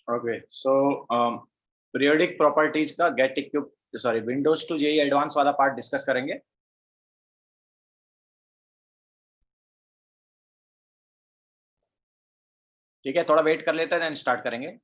Okay so periodic properties का गेट इक्विप sorry windows to JEE advance वाला पार्ट डिस्कस करेंगे। ठीक है, थोड़ा वेट कर लेते हैं, देन स्टार्ट करेंगे।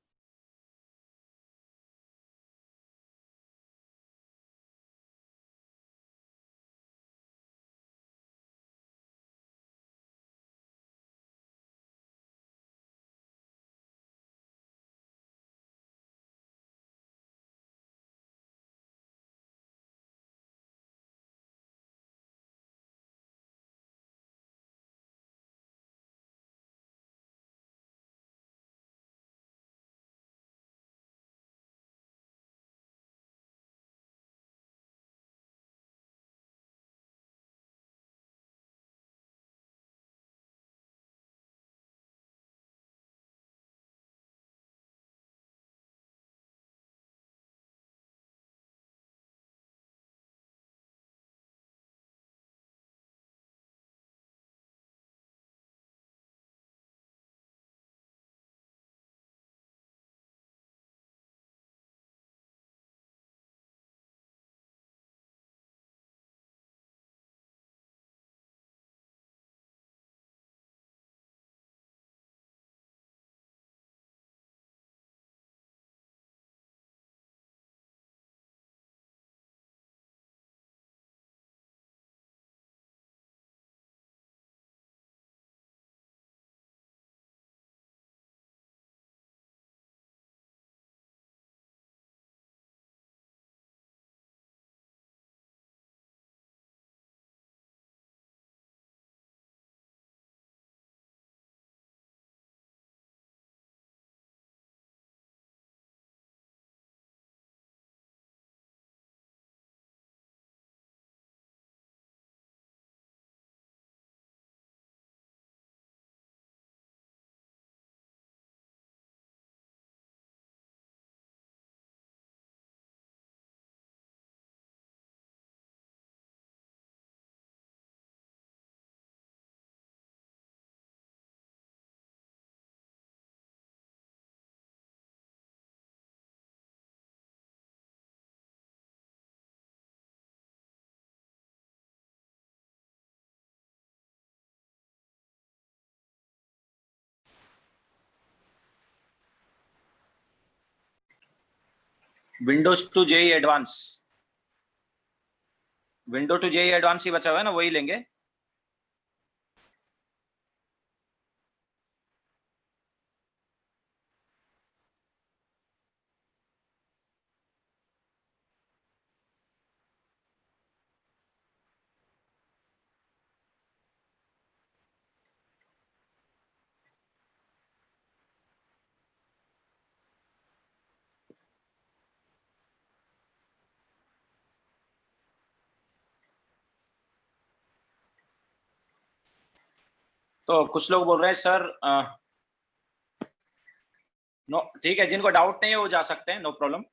Windows to JEE advance, window to JEE advance ही बचा हुआ है ना, वही लेंगे। तो कुछ लोग बोल रहे हैं सर नो, ठीक है, जिनको डाउट नहीं है वो जा सकते हैं, नो प्रॉब्लम।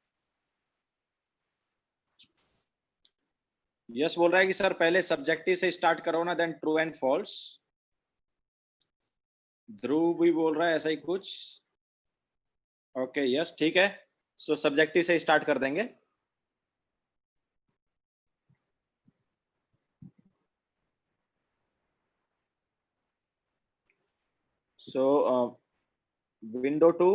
यस बोल रहा है कि सर पहले सब्जेक्टिव से स्टार्ट करो ना, देन ट्रू एंड फॉल्स। ध्रुव भी बोल रहा है ऐसा ही कुछ। ओके यस ठीक है, सो सब्जेक्टिव से स्टार्ट कर देंगे। So window to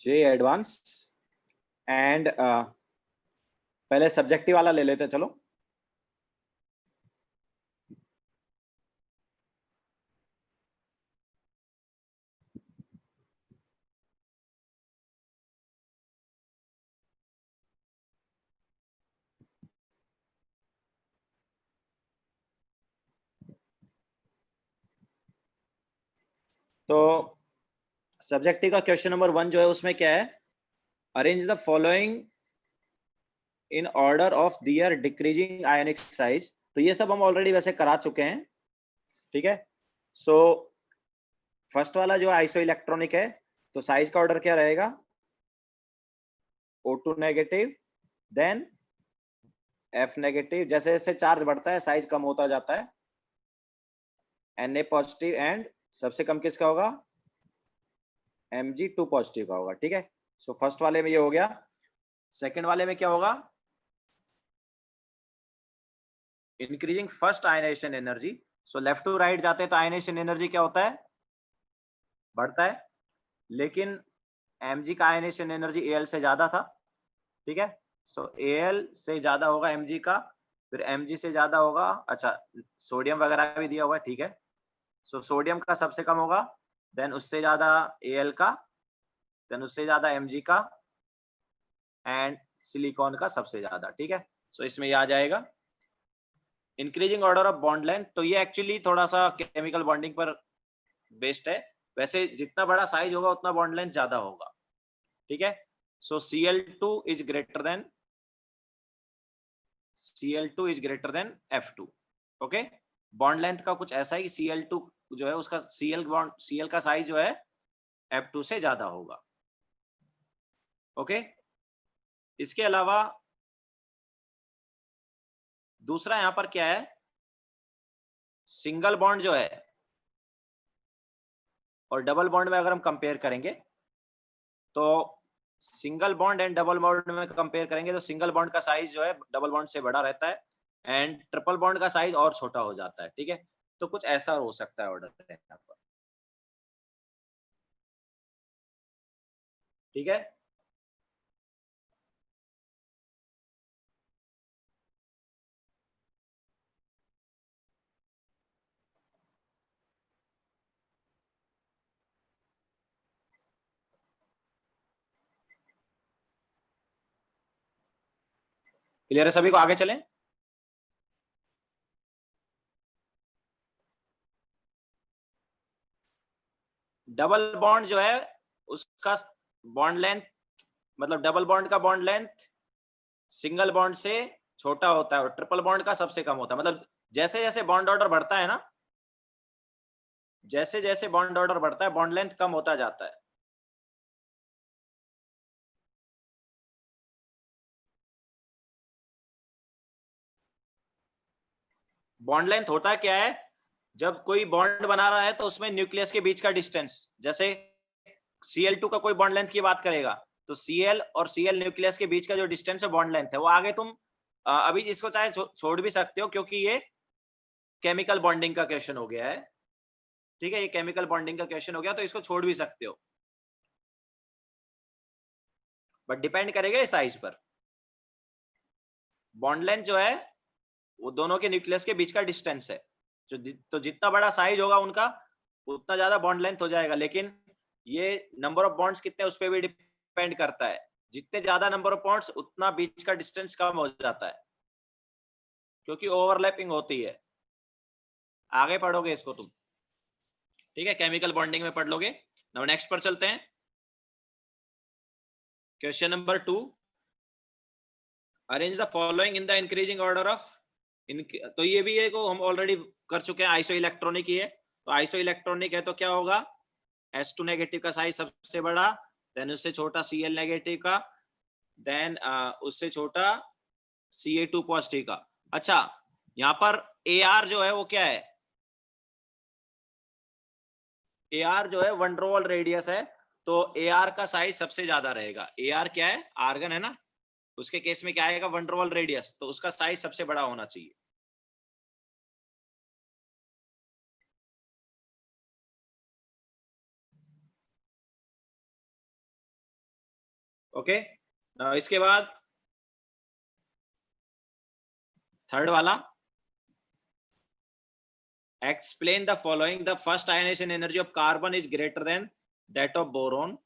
J advance and पहले सब्जेक्टिव वाला ले लेते चलो। तो सब्जेक्टिव का क्वेश्चन नंबर 1 जो है उसमें क्या है, arrange the following in order of their decreasing ionic size. तो ये सब हम ऑलरेडी वैसे करा चुके हैं, ठीक है। सो फर्स्ट वाला जो आइसो इलेक्ट्रॉनिक है, तो साइज का ऑर्डर क्या रहेगा, O2 negative then F negative, जैसे जैसे चार्ज बढ़ता है साइज कम होता जाता है, Na पॉजिटिव, एंड सबसे कम किसका होगा, Mg2 पॉजिटिव का होगा, ठीक है। सो फर्स्ट वाले में ये हो गया। सेकंड वाले में क्या होगा, increasing first ionization energy. So left to right जाते हैं तो आयनाइजेशन एनर्जी क्या होता है, बढ़ता है, लेकिन Mg का आयनाइजेशन एनर्जी Al से ज्यादा था, ठीक है। सो Al से ज्यादा होगा Mg का, फिर Mg से ज्यादा होगा, अच्छा सोडियम वगैरह भी दिया हुआ है, ठीक है। सो सोडियम का सबसे कम होगा, देन उससे ज्यादा Al का, देन उससे ज्यादा Mg का, एंड सिलिकॉन का सबसे ज्यादा, ठीक है। सो इसमें ये आ जाएगा increasing order of bond length. तो ये एक्चुअली थोड़ा सा केमिकल बॉन्डिंग पर बेस्ड है, वैसे जितना बड़ा साइज होगा उतना बॉन्ड लेंथ ज्यादा होगा, ठीक है। सो Cl2 is greater then F2, okay. Bond length का कुछ ऐसा ही, Cl2 जो है उसका Cl का साइज जो है F2 से ज्यादा होगा, ओके। इसके अलावा दूसरा यहां पर क्या है, सिंगल बॉन्ड जो है और डबल बॉन्ड में अगर हम कंपेयर करेंगे तो single bond and double bond में कंपेयर करेंगे तो सिंगल बॉन्ड का साइज जो है डबल बॉन्ड से बड़ा रहता है, एंड ट्रिपल बॉन्ड का साइज और छोटा हो जाता है, ठीक है। तो कुछ ऐसा हो सकता है ऑर्डर यहाँ पर, ठीक है। क्लियर है सभी को, आगे चलें। डबल बॉन्ड जो है उसका बॉन्ड लेंथ, मतलब डबल बॉन्ड का बॉन्ड लेंथ सिंगल बॉन्ड से छोटा होता है और ट्रिपल बॉन्ड का सबसे कम होता है। मतलब जैसे जैसे बॉन्ड ऑर्डर बढ़ता है ना, जैसे जैसे बॉन्ड ऑर्डर बढ़ता है बॉन्ड लेंथ कम होता जाता है। बॉन्ड लेंथ होता क्या है, जब कोई बॉन्ड बना रहा है तो उसमें न्यूक्लियस के बीच का डिस्टेंस, जैसे Cl2 का कोई बॉन्ड लेंथ की बात करेगा तो Cl और Cl न्यूक्लियस के बीच का जो डिस्टेंस है बॉन्ड लेंथ है, वो आगे तुम अभी इसको चाहे छोड़ भी सकते हो क्योंकि ये केमिकल बॉन्डिंग का क्वेश्चन हो गया है, ठीक है। ये केमिकल बॉन्डिंग का क्वेश्चन हो गया तो इसको छोड़ भी सकते हो, बट डिपेंड करेगा साइज पर। बॉन्ड लेंथ जो है वो दोनों के न्यूक्लियस के बीच का डिस्टेंस है, तो जितना बड़ा साइज होगा उनका उतना ज्यादा बॉन्ड लेंथ हो जाएगा, लेकिन ये नंबर ऑफ बॉन्ड्स कितने उस पर भी डिपेंड करता है। जितने ज्यादा नंबर ऑफ बॉन्ड्स उतना बीच का डिस्टेंस कम हो जाता है क्योंकि ओवरलैपिंग होती है। आगे पढ़ोगे इसको तुम, ठीक है, केमिकल बॉन्डिंग में पढ़ लोगे। नाउ नेक्स्ट पर चलते हैं, question number 2, arrange the following in the increasing order of. तो ये भी है को हम ऑलरेडी कर चुके हैं, आइसो इलेक्ट्रॉनिक ही है। तो आइसो इलेक्ट्रॉनिक है तो क्या होगा, S2 नेगेटिव का साइज सबसे बड़ा, देन उससे छोटा Cl नेगेटिव का, देन उससे छोटा Ca2 पॉजिटिव का। अच्छा यहाँ पर Ar जो है वो क्या है, Ar जो है वनड्रोवल रेडियस है, तो Ar का साइज सबसे ज्यादा रहेगा। Ar क्या है, आर्गन है ना, उसके केस में क्या आएगा, वनड्रोवल रेडियस, तो उसका साइज सबसे बड़ा होना चाहिए। ओके, इसके बाद थर्ड वाला, explain the following, the first ionization energy of carbon is greater than that of boron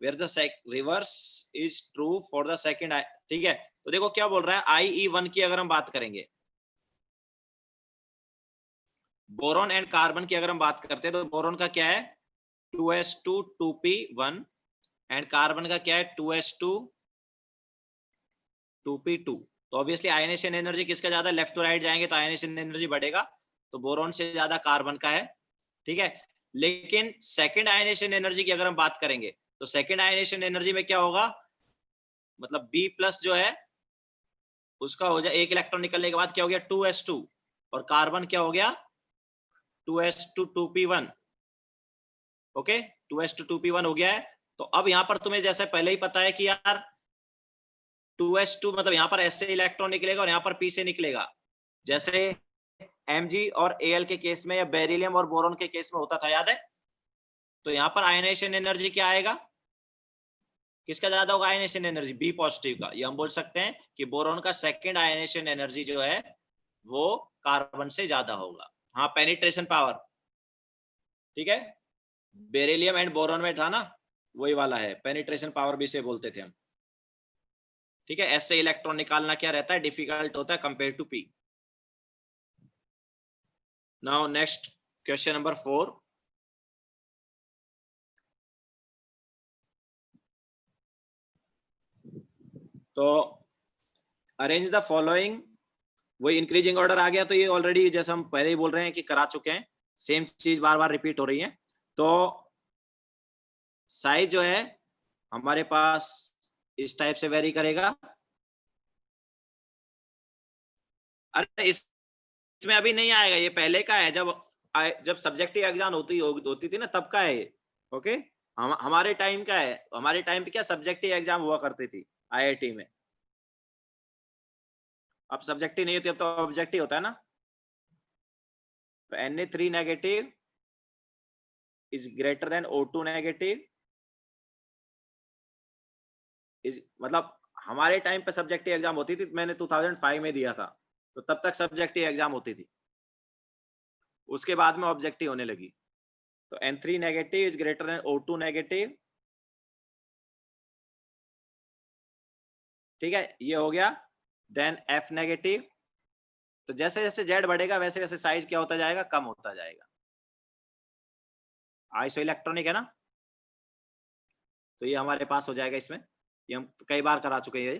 where the reverse is true for the second, ठीक है। तो देखो क्या बोल रहा है, IE1 की अगर हम बात करेंगे, बोरोन एंड कार्बन की अगर हम बात करते हैं तो बोरोन का क्या है 2s2 2p1 एंड कार्बन का क्या है 2s2 2p2। तो ऑब्वियसली आयनेशन एनर्जी किसका ज्यादा, लेफ्ट टू राइट जाएंगे तो आयनेशन एनर्जी बढ़ेगा, तो बोरोन से ज्यादा कार्बन का है, ठीक है। लेकिन सेकंड आयनेशन एनर्जी की अगर हम बात करेंगे तो सेकंड आयनेशन एनर्जी में क्या होगा, मतलब B प्लस जो है उसका हो जाए, एक इलेक्ट्रॉन निकलने के बाद क्या हो गया 2s2, और कार्बन क्या हो गया 2s2 2p1। Okay, 2s2 2p1 हो गया है। तो अब यहां पर तुम्हें जैसे पहले ही पता है कि यार 2s2 मतलब यहां पर s से इलेक्ट्रॉन निकलेगा और यहां पर p से निकलेगा, जैसे Mg और Al के केस में या बेरिलियम और बोरॉन के केस में होता था, याद है। तो यहां पर आयनाइजेशन एनर्जी क्या आएगा, किसका ज्यादा होगा आयनाइजेशन एनर्जी, बी पॉजिटिव का। ये हम बोल सकते हैं कि बोरॉन का सेकंड आयनाइजेशन एनर्जी जो है वो कार्बन से ज्यादा होगा। हाँ, पेनिट्रेशन पावर, ठीक है, बेरिलियम एंड बोरॉन में था ना, वही वाला है, पेनिट्रेशन पावर भी से बोलते थे हम। ठीक है, एस से इलेक्ट्रॉन निकालना क्या रहता है, डिफिकल्ट होता है compare to P. Now next question number 4। तो अरेंज द फॉलोइंग, वही इंक्रीजिंग ऑर्डर आ गया। तो ये ऑलरेडी जैसे हम पहले ही बोल रहे हैं कि करा चुके हैं, सेम चीज बार बार रिपीट हो रही है। तो साइज जो है हमारे पास इस टाइप से वेरी करेगा। अरे इसमें अभी नहीं आएगा, ये पहले का है, जब सब्जेक्टिव एग्जाम होती थी ना तब का है ये। ओके, हमारे टाइम का है, हमारे टाइम पे क्या सब्जेक्टिव एग्जाम हुआ करती थी आईआईटी में। अब सब्जेक्टिव नहीं होती, अब तो ऑब्जेक्टिव होता है ना। तो Na3 negative is greater then O2 negative is, मतलब हमारे टाइम पे सब्जेक्टिव एग्जाम होती थी, मैंने 2005 में दिया था, तो तब तक सब्जेक्टिव एग्जाम होती थी, उसके बाद में ऑब्जेक्टिव होने लगी। तो N3 negative is greater then O2 negative, ठीक है, ये हो गया। देन F नेगेटिव, तो जैसे जैसे जेड बढ़ेगा वैसे वैसे साइज क्या होता जाएगा, कम होता जाएगा। आइसो इलेक्ट्रॉनिक है ना, तो ये हमारे पास हो जाएगा इसमें, ये हम कई बार करा चुके हैं ये।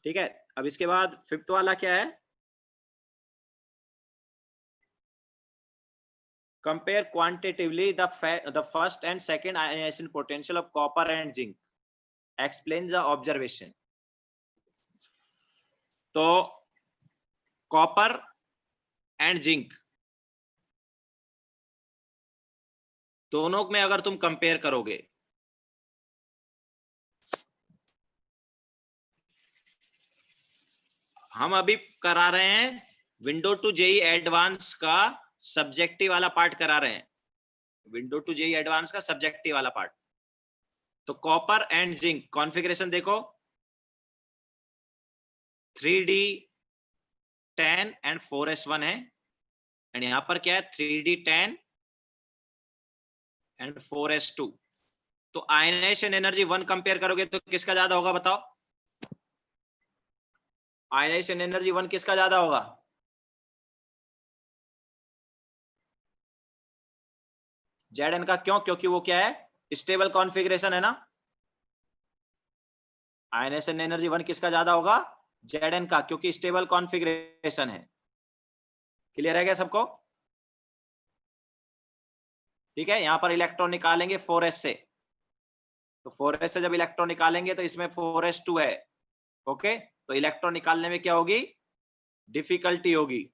ठीक है, अब इसके बाद फिफ्थ वाला क्या है, compare quantitatively the first and second ionization potential of copper and zinc, explain the observation. तो कॉपर एंड जिंक दोनों में अगर तुम कंपेयर करोगे, हम अभी करा रहे हैं विंडो टू जेई एडवांस का सब्जेक्टिव वाला पार्ट करा रहे हैं, विंडो टू जेई एडवांस का सब्जेक्टिव वाला पार्ट। तो कॉपर एंड जिंक कॉन्फ़िगरेशन देखो, 3D10 एंड 4s1 है, एंड यहां पर क्या है 3D10 एंड 4s2। तो आयनाइजेशन एनर्जी 1 कंपेयर करोगे तो किसका ज्यादा होगा बताओ, आयनाइजेशन एनर्जी 1 किसका ज्यादा होगा, Zn का। क्यों, क्योंकि वो क्या है स्टेबल कॉन्फ़िगरेशन है ना। आयनाइजेशन एनर्जी 1 किसका ज्यादा होगा, Zn का, क्योंकि स्टेबल कॉन्फ़िगरेशन है। क्लियर है क्या सबको। ठीक है, यहां पर इलेक्ट्रॉन निकालेंगे 4s से, तो 4s से जब इलेक्ट्रॉन निकालेंगे तो इसमें 4s2 है। ओके, तो इलेक्ट्रॉन निकालने में क्या होगी, डिफिकल्टी होगी।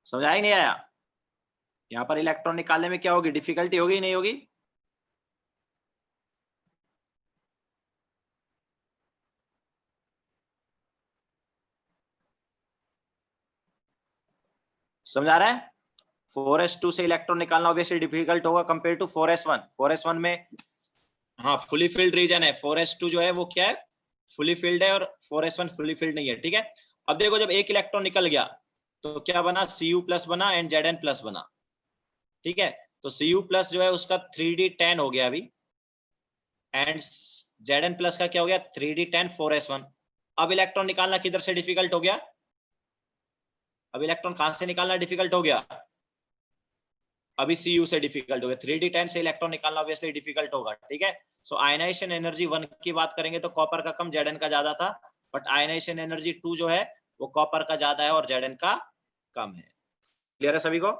समझा ही नहीं आया, यहां पर इलेक्ट्रॉन निकालने में क्या होगी, डिफिकल्टी होगी नहीं होगी। समझा रहा है, 4s2 से इलेक्ट्रॉन निकालना ऑब्वियसली डिफिकल्ट होगा कंपेयर टू 4s1। 4s1 में हाँ फुली फिल्ड रीजन है, 4s2 जो है वो क्या है फुली फिल्ड है, और 4s1 फुली फिल्ड नहीं है। ठीक है, अब देखो जब एक इलेक्ट्रॉन निकल गया तो क्या बना, Cu प्लस बना एंड Zn प्लस बना। ठीक है, तो Cu प्लस जो है उसका 3D10 हो गया अभी, एंड Zn प्लस का क्या हो गया 3D10 4s1। अब इलेक्ट्रॉन निकालना किधर से डिफिकल्ट हो गया, अब इलेक्ट्रॉन कहां से निकालना डिफिकल्ट हो गया, अभी Cu से डिफिकल्ट हो गया। 3D10 से इलेक्ट्रॉन निकालना ऑब्वियसली डिफिकल्ट होगा। ठीक है, सो आयनाइजेशन एनर्जी 1 की बात करेंगे तो कॉपर का कम Zn का ज्यादा था, बट आयनाइजेशन एनर्जी 2 जो है वो कॉपर का ज्यादा है और Zn का कम है। क्लियर है सभी को?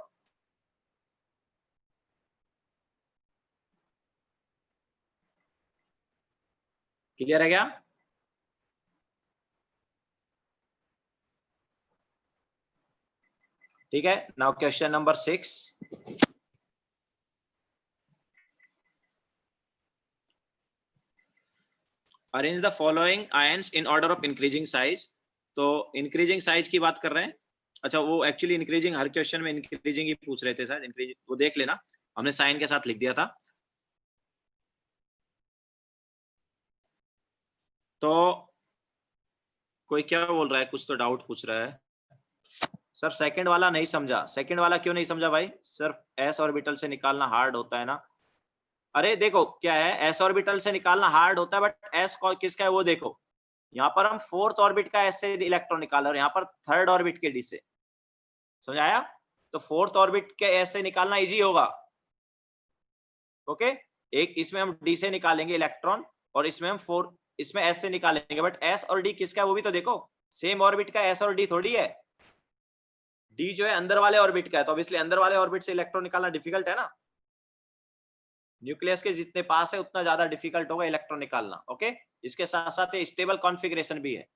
क्लियर है क्या? ठीक है, now question number 6. Arrange the following ions in order of increasing size. तो इंक्रीजिंग साइज की बात कर रहे हैं. अच्छा, वो एक्चुअली इंक्रीजिंग हर क्वेश्चन में इंक्रीजिंग ही पूछ रहे थे शायद. इंक्रीजिंग वो देख लेना, हमने साइन के साथ लिख दिया था. तो कोई क्या बोल रहा है, कुछ तो डाउट पूछ रहा है. सर सेकंड वाला नहीं समझा. सेकंड वाला क्यों नहीं समझा भाई? सिर्फ एस ऑर्बिटल से निकालना हार्ड होता है ना. अरे देखो क्या है, एस ऑर्बिटल से निकालना हार्ड होता है, बट एस किसका है वो देखो. यहाँ पर हम फोर्थ ऑर्बिट का एस से इलेक्ट्रॉन निकाल रहे हैं और यहाँ पर थर्ड ऑर्बिट के डी से. समझ आया? तो फोर्थ ऑर्बिट के एस से निकालना इजी होगा. ओके, एक इसमें हम डी से निकालेंगे इलेक्ट्रॉन और इसमें हम इसमें एस से निकालेंगे. बट एस और डी किसका है वो भी तो देखो. सेम ऑर्बिट का एस और डी थोड़ी है. डी जो है अंदर वाले ऑर्बिट का है, तो ऑब्वियसली अंदर वाले ऑर्बिट से इलेक्ट्रॉन निकालना डिफिकल्ट है ना. न्यूक्लियस के जितने पास है उतना ज्यादा डिफिकल्ट होगा इलेक्ट्रॉन निकालना. ओके, इसके साथ साथ स्टेबल कॉन्फ़िगरेशन भी है.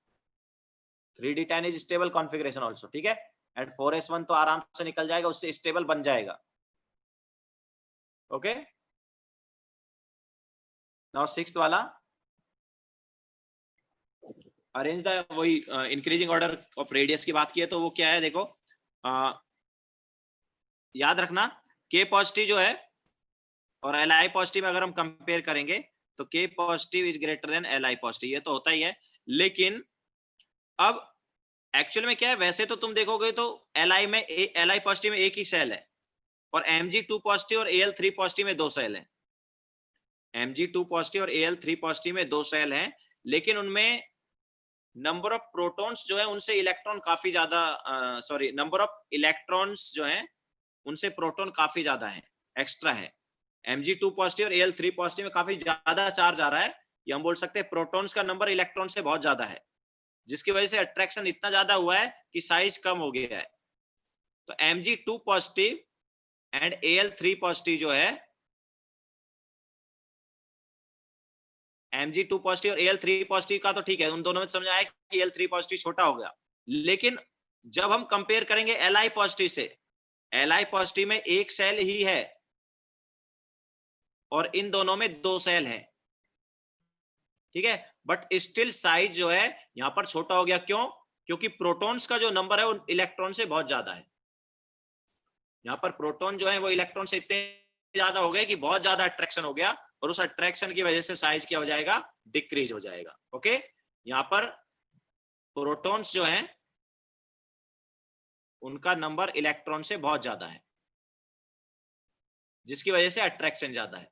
3d10 is stable configuration also. ठीक है, एंड 4s1 तो आराम से निकल जाएगा, उससे स्टेबल बन जाएगा. ओके, नाउ सिक्स्थ वाला. अरेंज द, वही इंक्रीजिंग ऑर्डर ऑफ रेडियस की बात की है, तो वो क्या है देखो. याद रखना, के पॉजिटिव जो है और एल आई पॉजिटिव में अगर हम कंपेयर करेंगे तो के positive is greater then L I positive. ये तो होता ही है. लेकिन अब एक्चुअल में क्या है, वैसे तो तुम देखोगे तो एल आई पॉजिटिव में एक ही सेल है और Mg2 पॉजिटिव और Al3 पॉजिटिव में दो सेल है. Mg2 पॉजिटिव और Al3 पॉजिटिव में दो सेल हैं, लेकिन उनमें नंबर ऑफ प्रोटॉन्स जो है उनसे इलेक्ट्रॉन काफी ज्यादा, सॉरी, नंबर ऑफ इलेक्ट्रॉन्स जो है उनसे प्रोटॉन काफी ज्यादा है, एक्स्ट्रा है. Mg2 पॉजिटिव और Al3 पॉजिटिव में काफी ज्यादा चार्ज आ रहा है. ये हम बोल सकते हैं प्रोटॉन्स का नंबर इलेक्ट्रॉन से बहुत ज्यादा है, जिसकी वजह से अट्रैक्शन इतना ज्यादा हुआ है कि साइज कम हो गया है. तो Mg2 positive and Al3 positive जो है, Mg2 पॉजिटिव और Al3 पॉजिटिव का तो ठीक है, उन दोनों में समझ आया कि Al3 पॉजिटिव छोटा हो गया. लेकिन जब हम कंपेयर करेंगे Li पॉजिटिव से, Li पॉजिटिव में एक सेल ही है और इन दोनों में दो सेल हैं. ठीक है, बट स्टिल साइज जो है यहां पर छोटा हो गया. क्यों? क्योंकि प्रोटॉन्स का जो नंबर है वो इलेक्ट्रॉन से बहुत ज्यादा है. यहाँ पर प्रोटॉन जो है वो इलेक्ट्रॉन से इतने ज्यादा हो गए कि बहुत ज्यादा अट्रैक्शन हो गया, और उस अट्रैक्शन की वजह से साइज क्या हो जाएगा, डिक्रीज हो जाएगा. ओके, यहाँ पर प्रोटॉन्स जो हैं उनका नंबर इलेक्ट्रॉन से बहुत ज्यादा है, जिसकी वजह से अट्रैक्शन ज्यादा है.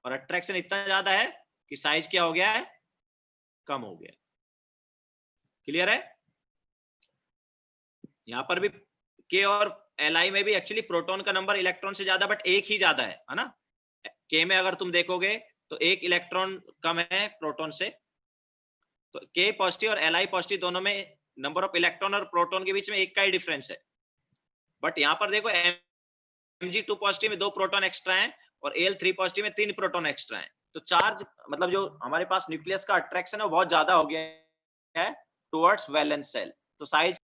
और अट्रैक्शन इतना ज्यादा है कि साइज क्या हो गया है, कम हो गया. क्लियर है? यहाँ पर भी के और Li में भी एक्चुअली प्रोटॉन का नंबर इलेक्ट्रॉन से ज्यादा, बट एक ही ज्यादा है ना. के में अगर तुम देखोगे तो एक इलेक्ट्रॉन कम है प्रोटॉन से. तो के पॉजिटिव और Li पॉजिटिव दोनों में नंबर ऑफ इलेक्ट्रॉन और प्रोटॉन के बीच में एक का ही डिफरेंस है. बट यहाँ पर देखो Mg2 पॉजिटिव में दो प्रोटॉन एक्स्ट्रा हैं और Al3 पॉजिटिव में तीन प्रोटॉन एक्स्ट्रा हैं. तो चार्ज, मतलब जो हमारे पास न्यूक्लियस का अट्रैक्शन है वो बहुत ज्यादा हो गया है टुवर्ड्स वैलेंस सेल. तो साइज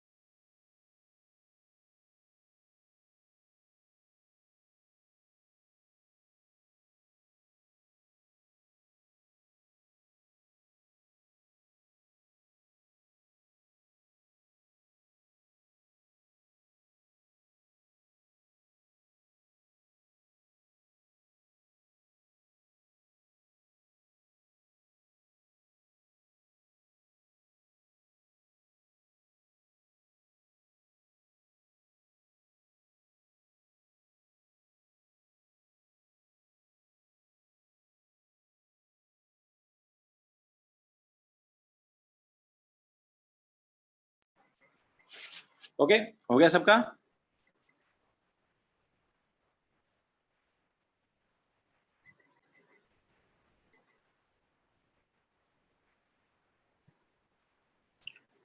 ओके, हो गया सबका?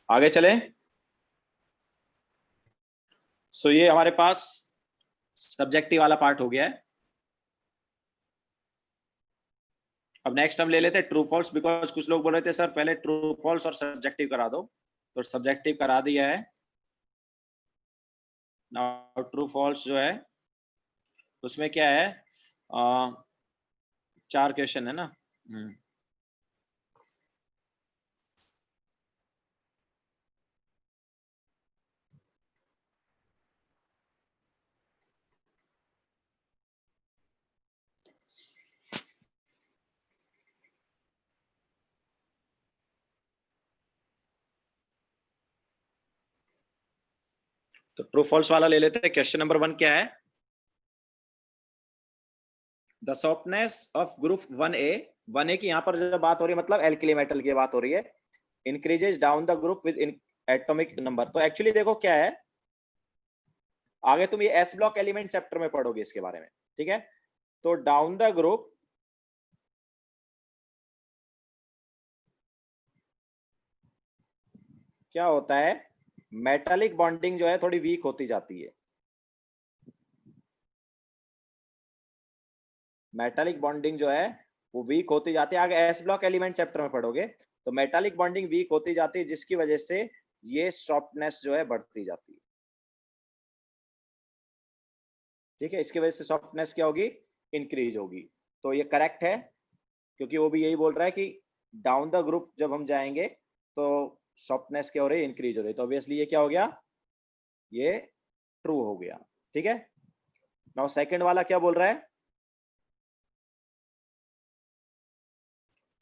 आगे चले. सो ये हमारे पास सब्जेक्टिव वाला पार्ट हो गया है। अब नेक्स्ट हम ले लेते हैं ट्रू फॉल्स, बिकॉज कुछ लोग बोल रहे थे सर पहले ट्रू फॉल्स और सब्जेक्टिव करा दो, तो सब्जेक्टिव करा दिया है। नाउ ट्रू फॉल्स जो है उसमें क्या है, 4 क्वेश्चन है ना। तो ट्रू फॉल्स वाला ले लेते हैं। क्वेश्चन नंबर 1 क्या है, the softness of group 1A की यहाँ पर जब बात हो रही है मतलब एल्किली मेटल की बात हो रही है, increases down the group with atomic number. तो एक्चुअली देखो क्या है, आगे तुम ये एस ब्लॉक एलिमेंट चैप्टर में पढ़ोगे इसके बारे में, ठीक है। तो डाउन द ग्रुप क्या होता है, मेटालिक बॉन्डिंग जो है थोड़ी वीक होती जाती है। मेटालिक बॉन्डिंग जो है वो वीक होती जाती है, आगे एस ब्लॉक एलिमेंट चैप्टर में पढ़ोगे। तो मेटालिक बॉन्डिंग वीक होती जाती है जिसकी वजह से ये सॉफ्टनेस जो है बढ़ती जाती है, ठीक है। इसकी वजह से सॉफ्टनेस क्या होगी, इंक्रीज होगी। तो ये करेक्ट है, क्योंकि वो भी यही बोल रहा है कि डाउन द ग्रुप जब हम जाएंगे तो सॉफ्टनेस क्या हो रही है, इंक्रीज हो रही है। तो ऑब्वियसली ये क्या हो गया, ये ट्रू हो गया, ठीक है। नाउ सेकंड वाला क्या बोल रहा है,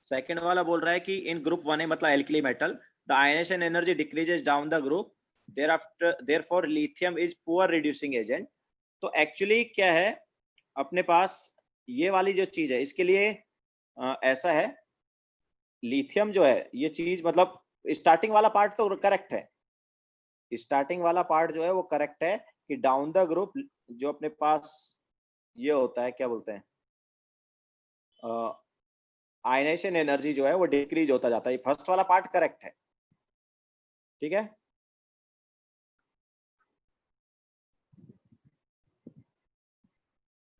सेकंड वाला बोल रहा है कि इन ग्रुप 1A मतलब alkali metal the ionisation energy decreases down the group, therefore lithium is poor reducing agent. तो एक्चुअली क्या है, अपने पास ये वाली जो चीज है इसके लिए ऐसा है, लिथियम जो है ये चीज मतलब स्टार्टिंग वाला पार्ट तो करेक्ट है, स्टार्टिंग वाला पार्ट जो है वो करेक्ट है कि डाउन द ग्रुप जो अपने पास ये होता है क्या बोलते हैं, आयनेशन एनर्जी जो है वो डिक्रीज होता जाता है। फर्स्ट वाला पार्ट करेक्ट है, ठीक है।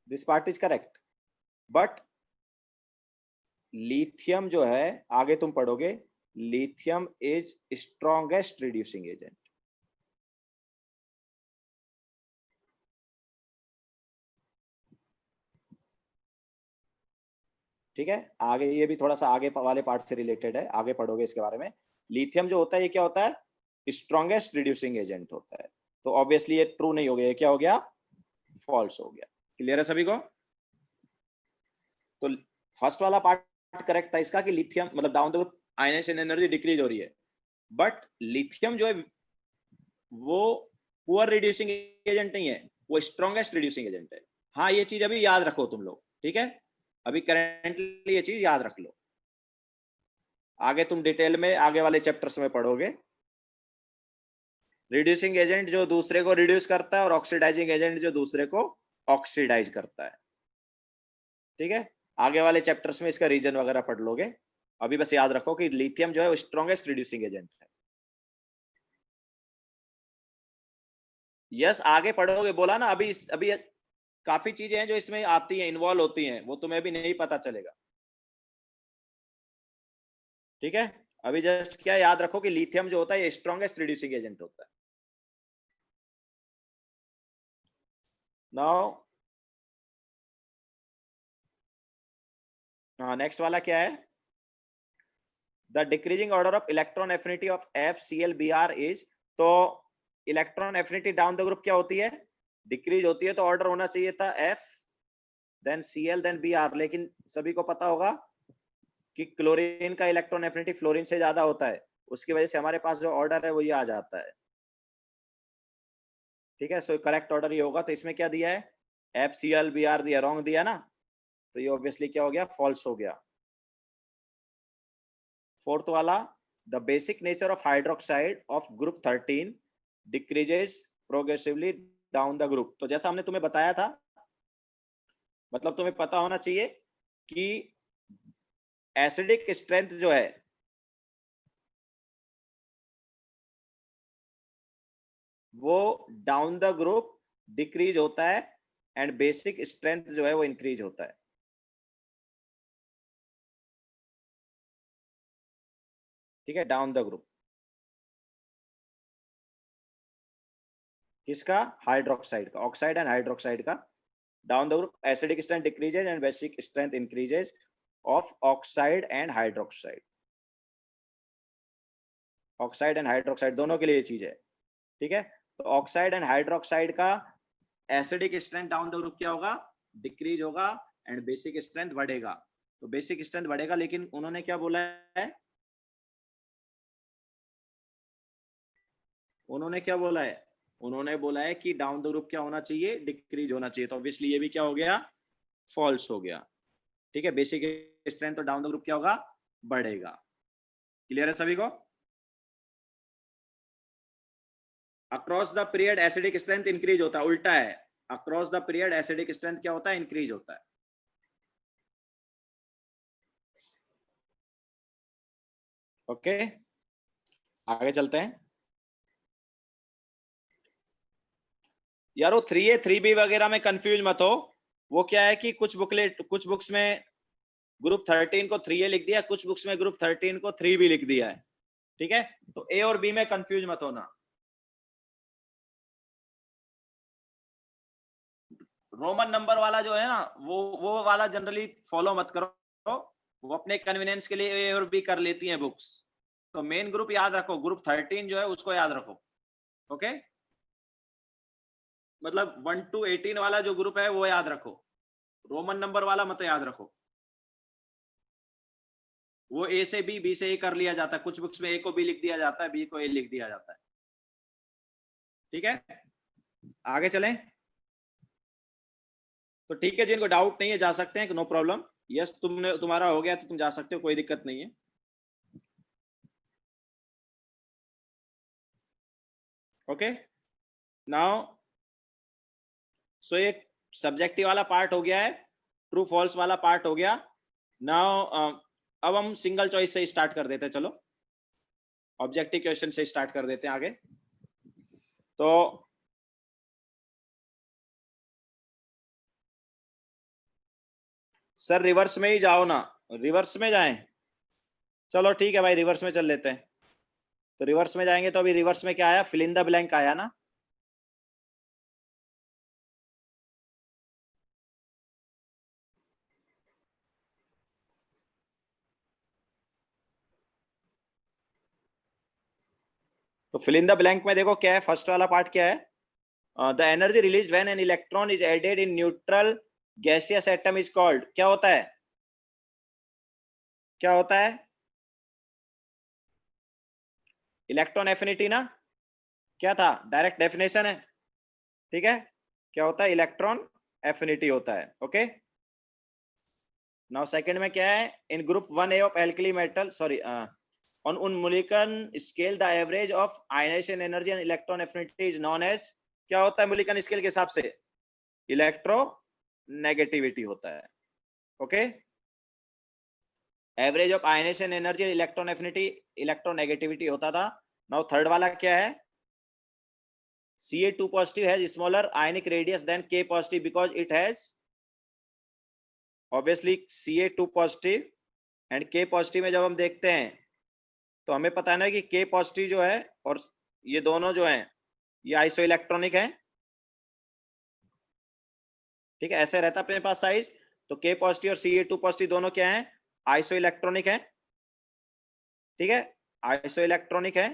This part is correct, but lithium जो है आगे तुम पढ़ोगे, lithium is strongest reducing agent. ठीक है, आगे ये भी थोड़ा सा आगे वाले पार्ट से रिलेटेड है, आगे पढ़ोगे इसके बारे में। लिथियम जो होता है ये क्या होता है, स्ट्रॉन्गेस्ट रिड्यूसिंग एजेंट होता है। तो ऑब्वियसली ये ट्रू नहीं हो गया, ये क्या हो गया, फॉल्स हो गया। क्लियर है सभी को। तो फर्स्ट वाला पार्ट करेक्ट था इसका कि लिथियम मतलब down the group ionisation energy decrease हो रही है, बट लिथियम जो है वो पुअर रिड्यूसिंग एजेंट नहीं है, वो स्ट्रॉन्गेस्ट रिड्यूसिंग एजेंट है। हाँ ये चीज अभी याद रखो तुम लोग, ठीक है, अभी करेंटली ये चीज याद रख लो, आगे तुम डिटेल में आगे वाले चैप्टर्स में पढ़ोगे। रिड्यूसिंग एजेंट जो दूसरे को रिड्यूस करता है और ऑक्सीडाइजिंग एजेंट जो दूसरे को ऑक्सीडाइज करता है, ठीक है। आगे वाले चैप्टर्स में इसका रीजन वगैरह पढ़ लोगे, अभी बस याद रखो कि लिथियम जो है वो स्ट्रॉन्गेस्ट रिड्यूसिंग एजेंट है। यस आगे पढ़ोगे, बोला ना, अभी अभी काफी चीजें हैं जो इसमें आती हैं, इन्वॉल्व होती हैं, वो तुम्हें भी नहीं पता चलेगा, ठीक है। अभी जस्ट क्या याद रखो कि लिथियम जो होता है ये स्ट्रॉन्गेस्ट रिड्यूसिंग एजेंट होता है। नाउ नेक्स्ट वाला क्या है, the decreasing order of electron affinity of FClBr is. तो electron affinity down the group क्या होती है, डिक्रीज होती है। तो ऑर्डर होना चाहिए था F then Cl then Br, लेकिन सभी को पता होगा कि क्लोरीन का इलेक्ट्रॉन एफिनिटी फ्लोरीन से ज्यादा होता है, उसकी वजह से हमारे पास जो ऑर्डर है वो ये आ जाता है, ठीक है। सो करेक्ट ऑर्डर ये होगा। तो इसमें क्या दिया है, FClBr दिया, रॉन्ग दिया ना, तो ये ऑब्वियसली क्या हो गया, फॉल्स हो गया। फोर्थ वाला, the basic nature of hydroxide of group 13 decreases progressively down the group. तो जैसा हमने तुम्हें बताया था, मतलब तुम्हें पता होना चाहिए कि एसिडिक स्ट्रेंथ जो है, वो डाउन द ग्रुप डिक्रीज होता है एंड बेसिक स्ट्रेंथ जो है वो इंक्रीज होता है। ठीक है, डाउन द ग्रुप किसका? हाइड्रोक्साइड का, ऑक्साइड एंड हाइड्रोक्साइड का। Down the group acidic strength decreases and basic strength increases of oxide and hydroxide. Oxide and hydroxide दोनों के लिए ये चीज है। ठीक है, तो ऑक्साइड एंड हाइड्रोक्साइड का acidic strength down the group क्या होगा? डिक्रीज होगा एंड बेसिक स्ट्रेंथ बढ़ेगा। तो बेसिक स्ट्रेंथ बढ़ेगा, लेकिन उन्होंने क्या बोला है? उन्होंने क्या बोला है? उन्होंने बोला है कि डाउन द ग्रुप क्या होना चाहिए? डिक्रीज होना चाहिए। तो ऑब्वियसली ये भी क्या हो गया? फॉल्स हो गया। ठीक है, बेसिक स्ट्रेंथ तो डाउन द ग्रुप क्या होगा? बढ़ेगा। क्लियर है सभी को? Across the period acidic strength increase होता है, उल्टा है। Across the period acidic strength क्या होता है? इंक्रीज होता है। ओके, आगे चलते हैं। यार वो 3A 3B वगैरह में कंफ्यूज मत हो। वो क्या है कि कुछ बुक्स में ग्रुप 13 को 3A लिख दिया, कुछ बुक्स में ग्रुप 13 को 3B लिख दिया है। ठीक है, तो A और B में कंफ्यूज मत होना। रोमन नंबर वाला जो है ना, वो वाला जनरली फॉलो मत करो। वो अपने कन्वीनियंस के लिए A और B कर लेती हैं बुक्स। तो मेन ग्रुप याद रखो, ग्रुप 13 जो है उसको याद रखो। ओके, मतलब 1 to 18 वाला जो ग्रुप है वो याद रखो, रोमन नंबर वाला मत याद रखो। वो A से B से A कर लिया जाता है, कुछ बुक्स में A को B लिख दिया जाता है, B को A लिख दिया जाता है। ठीक है, आगे चलें। तो ठीक है, जिनको डाउट नहीं है जा सकते हैं, नो प्रॉब्लम। यस, तुम्हारा हो गया तो तुम जा सकते हो, कोई दिक्कत नहीं है। ओके, नाउ सो ये सब्जेक्टिव वाला पार्ट हो गया है, ट्रू फॉल्स वाला पार्ट हो गया। नाउ अब हम सिंगल चॉइस से स्टार्ट कर देते हैं। चलो ऑब्जेक्टिव क्वेश्चन से स्टार्ट कर देते हैं आगे। तो सर रिवर्स में ही जाओ ना, रिवर्स में जाएं। चलो ठीक है भाई, रिवर्स में चल लेते हैं। तो रिवर्स में जाएंगे तो अभी रिवर्स में क्या आया? फिल इन द ब्लैंक आया ना। तो फिल इन द ब्लैंक में देखो क्या है, फर्स्ट वाला पार्ट क्या है? The energy release when an electron is added in neutral gaseous atom is called, क्या होता है? क्या होता है? इलेक्ट्रॉन एफिनिटी ना। क्या था? डायरेक्ट डेफिनेशन है। ठीक है, क्या होता है? इलेक्ट्रॉन एफिनिटी होता है। ओके, नाउ सेकंड में क्या है? In group 1A of alkali metal, sorry, on Mulliken scale the average of ionization energy and electron affinity is known as, क्या होता है Mulliken स्केल के हिसाब से? इलेक्ट्रो नेगेटिविटी होता है। Okay, average of ionisation energy electron affinity electronegativity होता था। नाउ थर्ड वाला क्या है? Ca2 positive has smaller ionic radius than K positive because it has, obviously Ca2 positive and K positive में जब हम देखते हैं तो हमें पता है ना कि K पॉजिटिव जो है और ये दोनों जो हैं ये आइसो इलेक्ट्रॉनिक है। ठीक है, ऐसे रहता है अपने पास साइज। तो K पॉजिटिव और Ca2 पॉजिटिव दोनों क्या है? आइसो इलेक्ट्रॉनिक है। ठीक है, आइसो इलेक्ट्रॉनिक है।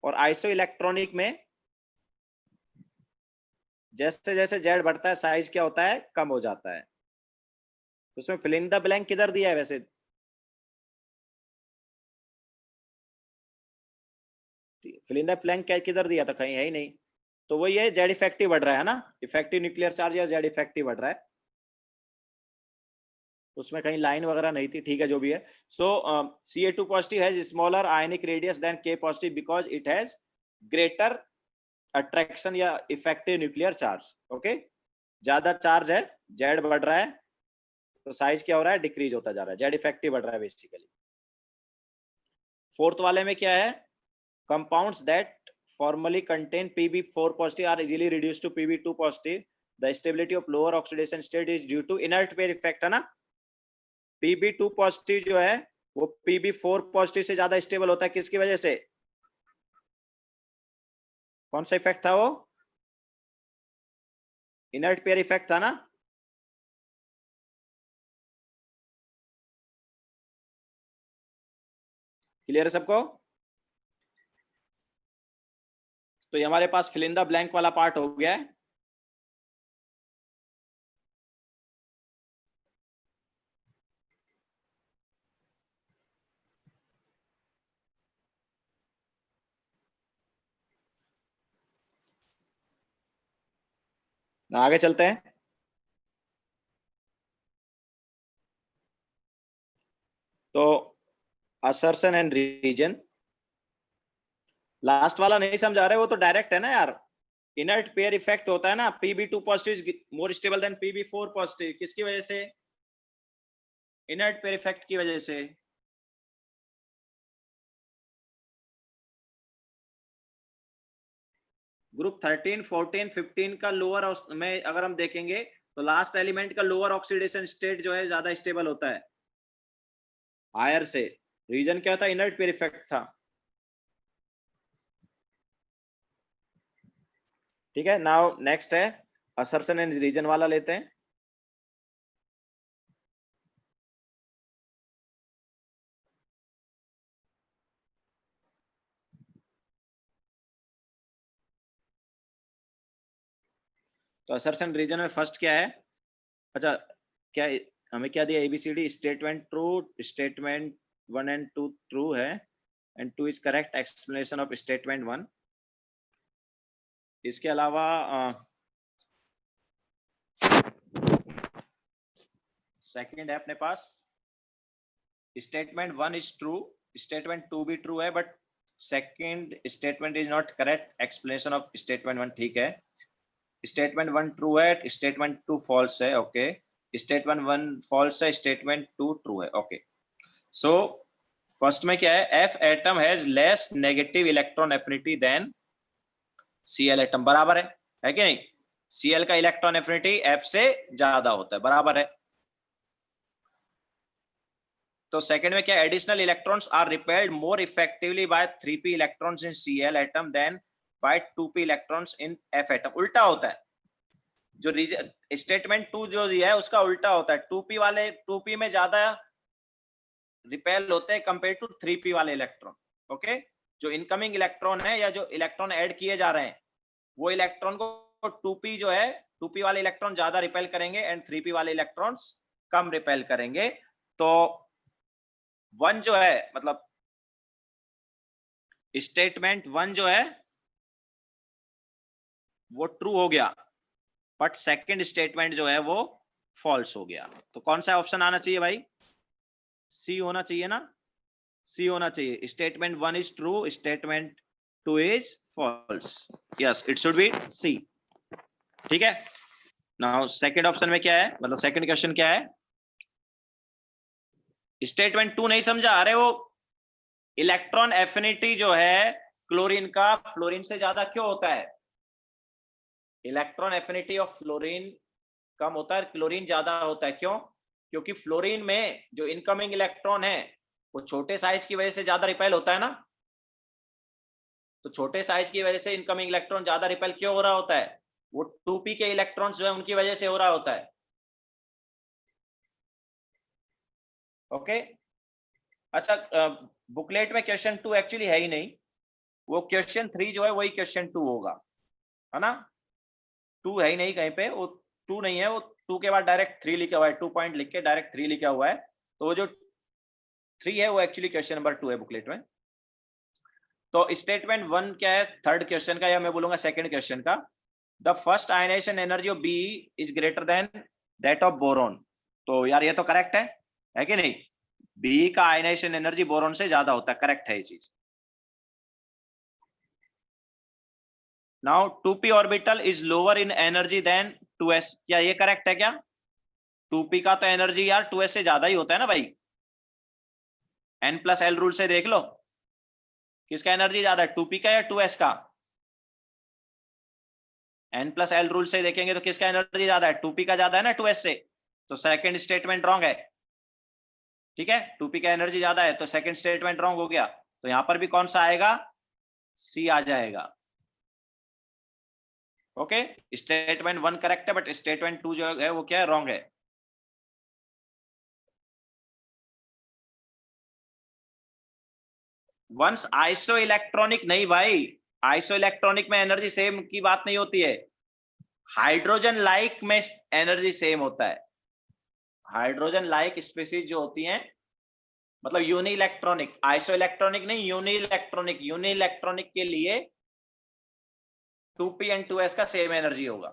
और आइसो इलेक्ट्रॉनिक में जैसे जैसे जेड बढ़ता है साइज क्या होता है? कम हो जाता है। तो उसमें फिल इन द ब्लैंक किधर दिया है वैसे? फिल इन द ब्लैंक किधर दिया था? कहीं है ही नहीं। तो वो ये जेड इफेक्टिव बढ़ रहा है ना, इफेक्टिव न्यूक्लियर चार्ज या जेड इफेक्टिव बढ़ रहा है। उसमें कहीं लाइन वगैरह नहीं थी। ठीक है, जो भी है। So Ca2 positive has smaller ionic radius than K positive because it has greater attraction या इफेक्टिव न्यूक्लियर चार्ज। ओके, ज्यादा चार्ज है, जेड बढ़ रहा है, तो साइज क्या हो रहा है? डिक्रीज होता जा रहा है, जेड इफेक्टिव बढ़ रहा है बेसिकली। फोर्थ वाले में क्या है, compounds that formally contain Pb4 positive are easily reduce to Pb2 positive, the stability of lower oxidation state is due to inert pair effect, है ना। Pb2 पॉजिटिव जो है वो Pb4 पॉजिटिव से ज्यादा स्टेबल होता है, किसकी वजह से, कौन सा इफेक्ट था वो, इनर्ट पेयर इफेक्ट था ना। क्लियर है सबको। तो ये हमारे पास फिल इन द ब्लैंक वाला पार्ट हो गया है। आगे चलते हैं। तो असर्शन एंड रीजन, लास्ट वाला नहीं समझा रहे, वो तो डायरेक्ट है ना यार, इनर्ट पेयर इफेक्ट होता है ना, Pb2 positive more stable then Pb4 positive, किसकी वजह से, इनर्ट पेयर इफेक्ट की वजह से। ग्रुप 13, 14, 15 का लोअर में अगर हम देखेंगे तो लास्ट एलिमेंट का लोअर ऑक्सीडेशन स्टेट जो है ज्यादा स्टेबल होता है हायर से। रीजन क्या था, इनर्ट पेयर इफेक्ट था। ठीक है, नाउ नेक्स्ट है असर्शन एंड रीजन वाला लेते हैं। तो असर्शन रीजन में फर्स्ट क्या है, अच्छा क्या हमें क्या दिया, ABCD, statement true, statement 1 and 2 true है and 2 is correct explanation of statement 1। इसके अलावा सेकंड है अपने पास, स्टेटमेंट 1 इज ट्रू, स्टेटमेंट 2 भी ट्रू है, but second statement is not correct explanation of statement 1। ठीक है, स्टेटमेंट 1 ट्रू है, स्टेटमेंट 2 फॉल्स है। ओके, स्टेटमेंट 1 फॉल्स है, स्टेटमेंट 2 ट्रू है। ओके, सो फर्स्ट में क्या है, F atom has less negative electron affinity than Cl atom, बराबर है कि नहीं, Cl का इलेक्ट्रॉन एफिनिटी F से ज्यादा होता है, बराबर है। तो सेकंड में क्या, additional electrons are repelled more effectively by 3p electrons in Cl atom than by 2p electrons in F atom. उल्टा होता है, जो स्टेटमेंट 2 जो दिया है उसका उल्टा होता है, 2p वाले 2p में ज्यादा रिपेल होते हैं कंपेयर टू 3p वाले इलेक्ट्रॉन। ओके, जो इनकमिंग इलेक्ट्रॉन है या जो इलेक्ट्रॉन ऐड किए जा रहे हैं वो इलेक्ट्रॉन को 2p जो है 2p वाले इलेक्ट्रॉन ज्यादा रिपेल करेंगे एंड 3p वाले इलेक्ट्रॉन्स कम रिपेल करेंगे। तो 1 जो है मतलब स्टेटमेंट 1 जो है वो ट्रू हो गया, बट सेकंड स्टेटमेंट जो है वो फॉल्स हो गया। तो कौन सा ऑप्शन आना चाहिए भाई, सी होना चाहिए ना, सी होना चाहिए। Statement 1 is true, statement 2 is false, yes it should be C. ठीक है, नाउ सेकंड ऑप्शन में क्या है, मतलब सेकंड क्वेश्चन क्या है, स्टेटमेंट 2 नहीं समझा, अरे वो इलेक्ट्रॉन एफिनिटी जो है क्लोरीन का फ्लोरीन से ज्यादा क्यों होता है, इलेक्ट्रॉन एफिनिटी ऑफ फ्लोरीन कम होता है, क्लोरीन ज्यादा होता है, क्यों, क्योंकि फ्लोरीन में जो इनकमिंग इलेक्ट्रॉन है वो छोटे साइज की वजह से ज्यादा रिपेल होता है ना। तो छोटे साइज की वजह से इनकमिंग इलेक्ट्रॉन ज्यादा रिपेल क्यों हो रहा होता है, वो 2p के इलेक्ट्रॉन्स जो है उनकी वजह से हो रहा होता है। ओके, अच्छा बुकलेट में क्वेश्चन 2 एक्चुअली है ही नहीं, वो क्वेश्चन 3 जो है वही क्वेश्चन 2 होगा, है ना। 2 है ही नहीं कहीं पे, वो 2 नहीं है, वो 2 के बाद डायरेक्ट 3 लिखा हुआ है, 2 पॉइंट लिख के डायरेक्ट 3 लिखा हुआ है, तो वो जो 3 है वो एक्चुअली क्वेश्चन नंबर 2 है बुकलेट में। तो स्टेटमेंट 1 क्या है, थर्ड क्वेश्चन का, या मैं बोलूंगा सेकंड क्वेश्चन का, the first ionization energy of B is greater than that of boron. तो यार ये तो करेक्ट है कि नहीं, बी का आयनाइजेशन एनर्जी बोरोन से ज्यादा होता है, करेक्ट है ये चीज। Now 2p orbital is lower in energy than 2s, क्या ये करेक्ट है क्या, 2p का तो एनर्जी यार 2s से ज्यादा ही होता है ना भाई, n+l रूल से देख लो, किसका एनर्जी ज्यादा है, 2p का या 2s का? n+l रूल से देखेंगे तो किसका एनर्जी ज्यादा है, 2p का ज्यादा है ना 2s से, तो सेकंड स्टेटमेंट रॉन्ग है। ठीक है, 2p का एनर्जी ज्यादा है तो सेकंड स्टेटमेंट रॉन्ग हो गया। तो यहां पर भी कौन सा आएगा, सी आ जाएगा। ओके, स्टेटमेंट 1 करेक्ट है बट स्टेटमेंट 2 जो है वो क्या है, रॉन्ग है। वंस आइसो इलेक्ट्रॉनिक नहीं भाई, आइसो इलेक्ट्रॉनिक में एनर्जी सेम की बात नहीं होती है, हाइड्रोजन लाइक में एनर्जी सेम होता है। हाइड्रोजन लाइक स्पीसीज जो होती हैं, मतलब यूनि इलेक्ट्रॉनिक, आइसो इलेक्ट्रॉनिक नहीं, यूनि इलेक्ट्रॉनिक, यूनि इलेक्ट्रॉनिक के लिए 2p एंड 2s का सेम एनर्जी होगा।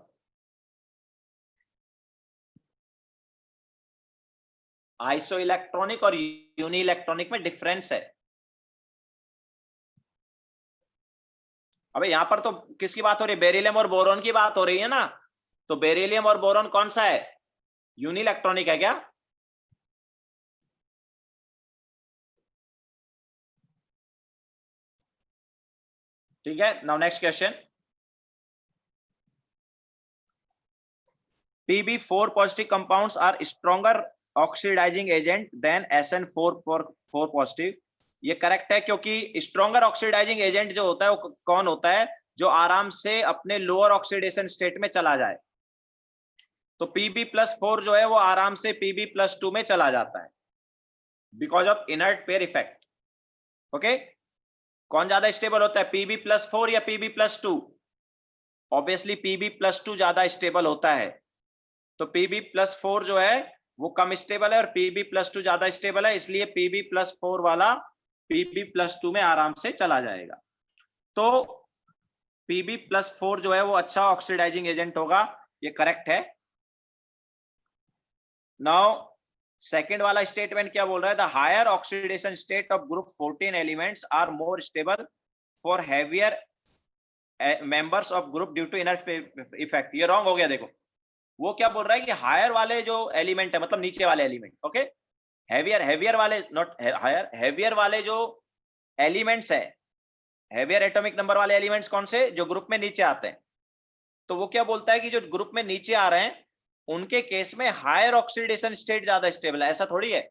आइसो इलेक्ट्रॉनिक और यूनि इलेक्ट्रॉनिक में डिफरेंस है। अबे यहां पर तो किसकी बात हो रही है, बेरिलियम और बोरॉन की बात हो रही है ना, तो बेरिलियम और बोरॉन कौन सा है, यूनि इलेक्ट्रॉनिक है क्या? ठीक है, now next question. Pb4 positive compounds are stronger oxidizing agent than SN4 positive। ये करेक्ट है क्योंकि स्ट्रॉन्गर ऑक्सीडाइजिंग एजेंट जो होता है वो कौन होता है, जो आराम से अपने लोअर ऑक्सीडेशन स्टेट में चला जाए। तो Pb+4 जो है वो आराम से Pb+2 में चला जाता है because of inert pair effect. Okay, कौन ज्यादा स्टेबल होता है, Pb+4 या Pb+2? ऑब्वियसली Pb+2 ज्यादा स्टेबल होता है। तो Pb+4 जो है वो कम स्टेबल है और Pb+2 ज्यादा स्टेबल है, इसलिए Pb+4 वाला Pb+2 में आराम से चला जाएगा। तो Pb+4 जो है वो अच्छा ऑक्सीडाइजिंग एजेंट होगा, ये करेक्ट है। नाउ सेकेंड वाला स्टेटमेंट क्या बोल रहा है, the higher oxidation state of group 14 elements are more stable for heavier members of group due to inert effect. ये रॉन्ग हो गया, देखो वो क्या बोल रहा है कि हायर वाले जो एलिमेंट है, मतलब नीचे वाले एलिमेंट, ओके, हैवियर वाले, नॉट हायर, हैवियर वाले जो एलिमेंट्स है, हैवियर एटॉमिक नंबर वाले एलिमेंट्स कौन से, जो ग्रुप में नीचे आते हैं। तो वो क्या बोलता है कि जो ग्रुप में नीचे आ रहे हैं उनके केस में हायर ऑक्सीडेशन स्टेट ज्यादा स्टेबल है। ऐसा थोड़ी है,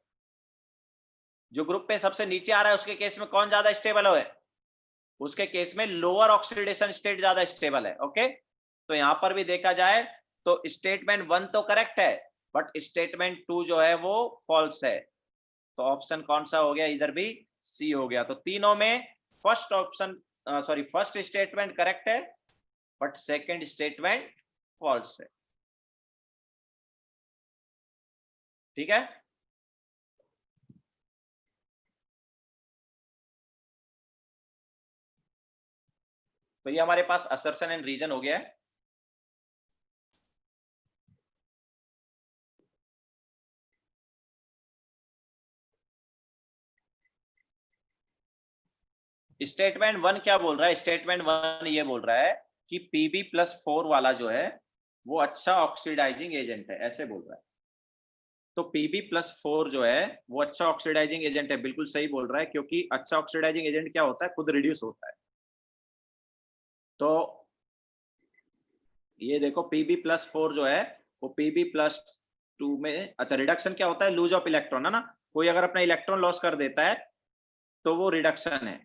जो ग्रुप पे सबसे नीचे आ रहा है उसके केस में कौन ज्यादा स्टेबल है, उसके केस में लोअर ऑक्सीडेशन स्टेट ज्यादा स्टेबल है। ओके, तो यहां पर भी देखा जाए तो स्टेटमेंट 1 तो करेक्ट है बट स्टेटमेंट 2 जो है वो फॉल्स है। तो ऑप्शन कौन सा हो गया, इधर भी सी हो गया। तो तीनों में first option, sorry first statement correct है बट सेकंड स्टेटमेंट फॉल्स है। ठीक है, तो ये हमारे पास असर्शन एंड रीजन हो गया है। स्टेटमेंट 1 क्या बोल रहा है, स्टेटमेंट 1 ये बोल रहा है कि Pb+4 वाला जो है वो अच्छा ऑक्सीडाइजिंग एजेंट है, ऐसे बोल रहा है। तो Pb+4 जो है वो अच्छा ऑक्सीडाइजिंग एजेंट है, बिल्कुल सही बोल रहा है, क्योंकि अच्छा ऑक्सीडाइजिंग एजेंट क्या होता है, खुद रिड्यूस होता है। तो ये देखो Pb+4 जो है वो Pb+2 में, अच्छा रिडक्शन क्या होता है, लूज ऑफ इलेक्ट्रॉन है ना, कोई अगर अपना इलेक्ट्रॉन लॉस कर देता है तो वो रिडक्शन है।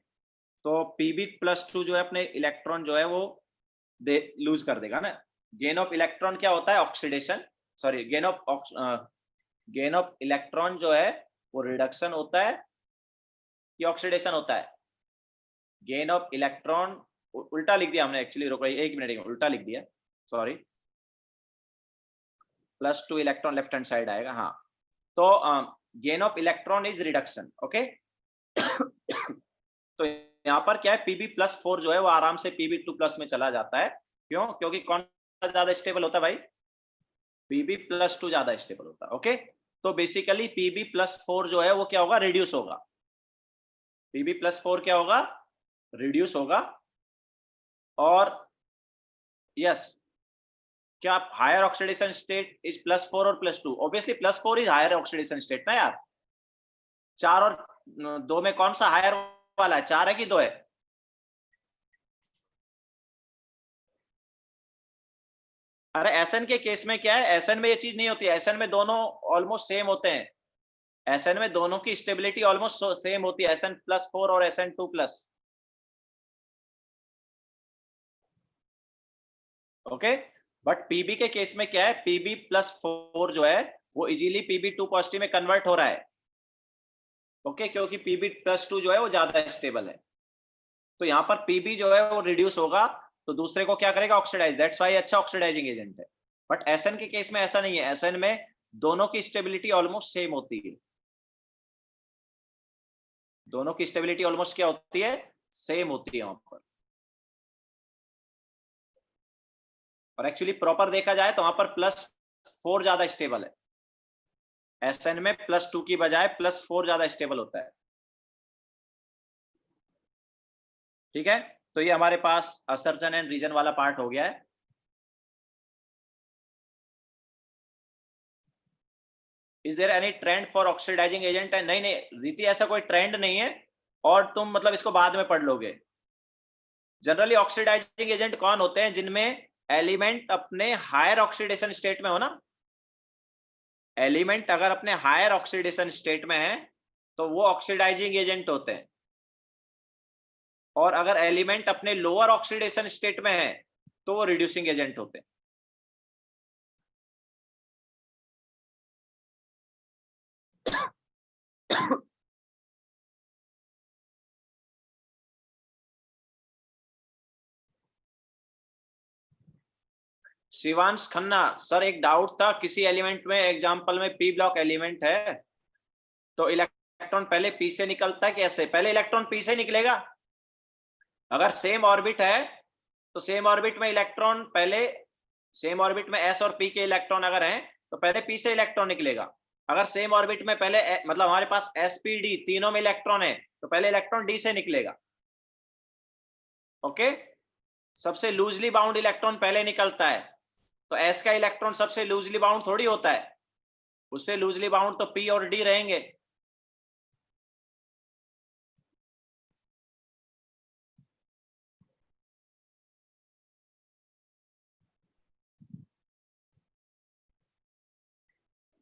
तो Pb+2 जो है अपने इलेक्ट्रॉन जो है वो लूज कर देगा ना। गेन ऑफ इलेक्ट्रॉन क्या होता है, oxidation, sorry gain of electron जो है वो रिडक्शन होता है कि ऑक्सीडेशन होता है, गेन ऑफ इलेक्ट्रॉन, उल्टा लिख दिया हमने एक्चुअली, रुको एक मिनट, उल्टा लिख दिया, sorry, +2 electron left hand side आएगा, हाँ। तो gain of electron is reduction. Okay, तो यहाँ पर क्या है, Pb+4 जो है वो आराम से Pb2+ में चला जाता है। क्यों, क्योंकि कौन सा ज्यादा स्टेबल होता है भाई, Pb+2 ज्यादा स्टेबल होता है। ओके, तो बेसिकली Pb+4 जो है वो क्या होगा, रिड्यूस होगा। Pb+4 क्या होगा, रिड्यूस होगा। और यस, क्या हायर ऑक्सीडेशन स्टेट इज +4 और +2, obviously +4 is higher oxidation state ना यार। 4 और 2 में कौन सा हायर वाला है, 4 है कि 2 है, अरे एसएन के केस में क्या है, एसएन में ये चीज नहीं होती है, एसएन में दोनों ऑलमोस्ट सेम होते हैं, एसएन में दोनों की स्टेबिलिटी ऑलमोस्ट सेम होती है, SN+4 और SN2+। ओके, बट पीबी के केस में क्या है, Pb+4 जो है वो इजीली Pb2 पॉजिटिव में कन्वर्ट हो रहा है। ओके, क्योंकि Pb+2 जो है वो ज्यादा स्टेबल है, तो यहाँ पर Pb जो है वो रिड्यूस होगा, तो दूसरे को क्या करेगा, ऑक्सीडाइज, दैट्स वाई अच्छा ऑक्सीडाइजिंग एजेंट है। बट एसएन के केस में ऐसा नहीं है, एसएन में दोनों की स्टेबिलिटी ऑलमोस्ट सेम होती है, दोनों की स्टेबिलिटी ऑलमोस्ट क्या होती है, सेम होती है वहां पर। और एक्चुअली प्रॉपर देखा जाए तो वहां पर +4 ज्यादा स्टेबल है, एसएन में +2 की बजाय +4 ज्यादा स्टेबल होता है। ठीक है, तो ये हमारे पास असर्शन एंड रीजन वाला पार्ट हो गया है। Is there any trend for oxidizing agent? है नहीं नहीं रीति, ऐसा कोई ट्रेंड नहीं है, और तुम मतलब इसको बाद में पढ़ लोगे। जनरली ऑक्सीडाइजिंग एजेंट कौन होते हैं, जिनमें एलिमेंट अपने हायर ऑक्सीडेशन स्टेट में हो ना, एलिमेंट अगर अपने हायर ऑक्सीडेशन स्टेट में है तो वो ऑक्सीडाइजिंग एजेंट होते हैं, और अगर एलिमेंट अपने लोअर ऑक्सीडेशन स्टेट में है तो वो रिड्यूसिंग एजेंट होते हैं। शिवांश खन्ना सर, एक डाउट था, किसी एलिमेंट में एग्जांपल में पी ब्लॉक एलिमेंट है तो इलेक्ट्रॉन पहले पी से निकलता है कैसे? पहले इलेक्ट्रॉन पी से निकलेगा, अगर सेम ऑर्बिट है तो सेम ऑर्बिट में इलेक्ट्रॉन पहले, सेम ऑर्बिट में एस और पी के इलेक्ट्रॉन अगर हैं तो पहले पी से इलेक्ट्रॉन निकलेगा। अगर सेम ऑर्बिट में पहले मतलब हमारे पास एस पी डी तीनों में इलेक्ट्रॉन है तो पहले इलेक्ट्रॉन डी से निकलेगा। ओके, सबसे लूजली बाउंड इलेक्ट्रॉन पहले निकलता है, तो एस का इलेक्ट्रॉन सबसे लूजली बाउंड थोड़ी होता है, उससे लूजली बाउंड तो पी और डी रहेंगे।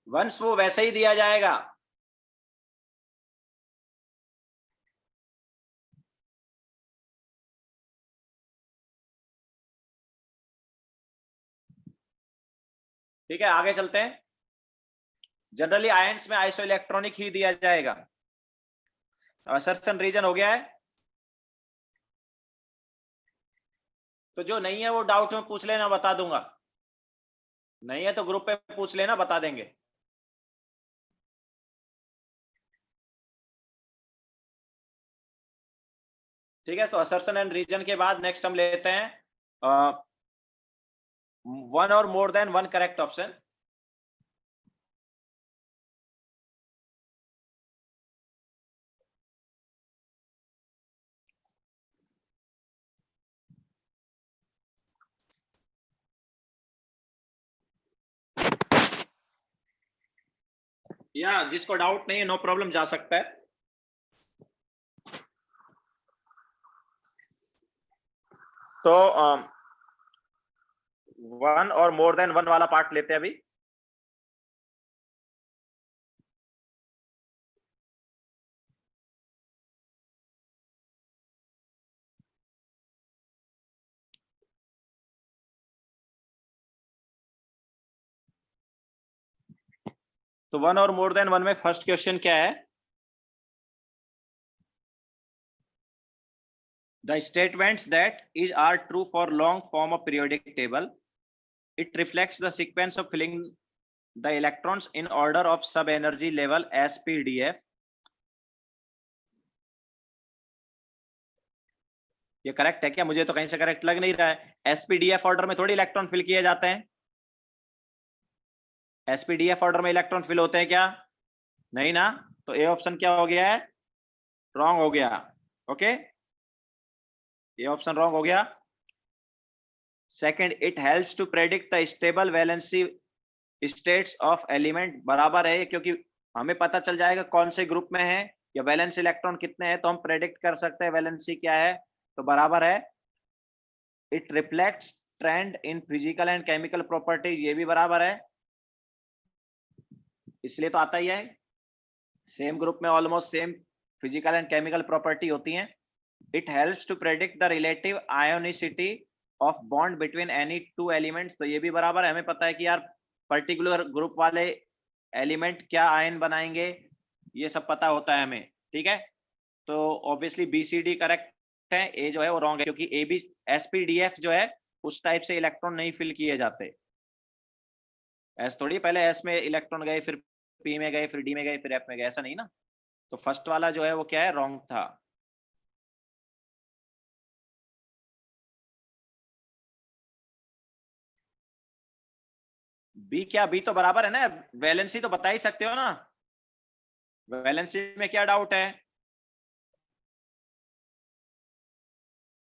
वंश वो वैसे ही दिया जाएगा। ठीक है, आगे चलते हैं। जनरली आयंस में आइसो इलेक्ट्रॉनिक ही दिया जाएगा। असर्शन रीजन हो गया है, तो जो नहीं है वो डाउट में पूछ लेना, बता दूंगा, नहीं है तो ग्रुप पे पूछ लेना, बता देंगे। ठीक है, तो असर्शन एंड रीजन के बाद नेक्स्ट हम लेते हैं वन और more than one correct option. या जिसको डाउट नहीं है नो प्रॉब्लम जा सकता है। तो वन और मोर देन वन वाला पार्ट लेते हैं अभी। तो वन और मोर देन वन में फर्स्ट क्वेश्चन क्या है, the statements that is are true for long form of periodic table, it reflects the sequence of filling the electrons in order of sub energy level SPDF। ये correct है क्या? मुझे तो कहीं से करेक्ट लग नहीं रहा है, SPDF ऑर्डर में थोड़ी इलेक्ट्रॉन फिल किए जाते हैं, SPDF ऑर्डर में इलेक्ट्रॉन फिल होते हैं क्या? नहीं ना, तो ए ऑप्शन क्या हो गया है, रॉन्ग हो गया। ओके, ये ऑप्शन रॉन्ग हो गया। Second, it helps to predict the stable valency states of element, बराबर है, क्योंकि हमें पता चल जाएगा कौन से ग्रुप में है या वैलेंस इलेक्ट्रॉन कितने हैं, तो हम प्रेडिक्ट कर सकते हैं वैलेंसी क्या है, तो बराबर है। It reflects trend in physical and chemical properties, ये भी बराबर है, इसलिए तो आता ही है, सेम ग्रुप में almost same physical and chemical property होती हैं। It helps to predict the relative ionicity of bond between any two elements, तो ये भी बराबर है, हमें पता है कि यार पर्टिकुलर ग्रुप वाले एलिमेंट क्या आयन बनाएंगे, ये सब पता होता है हमें, ठीक है। तो obviously B C D correct है, ए जो है वो रॉन्ग है, क्योंकि A B S P D F जो है उस टाइप से इलेक्ट्रॉन नहीं फिल किए जाते, एस थोड़ी पहले एस में इलेक्ट्रॉन गए, फिर पी में गए, फिर डी में गए, फिर एफ में गए, ऐसा नहीं ना। तो फर्स्ट वाला जो है वो क्या है, रॉन्ग था। बी क्या, बी तो बराबर है ना, वैलेंसी तो बता ही सकते हो ना, वैलेंसी में क्या डाउट है,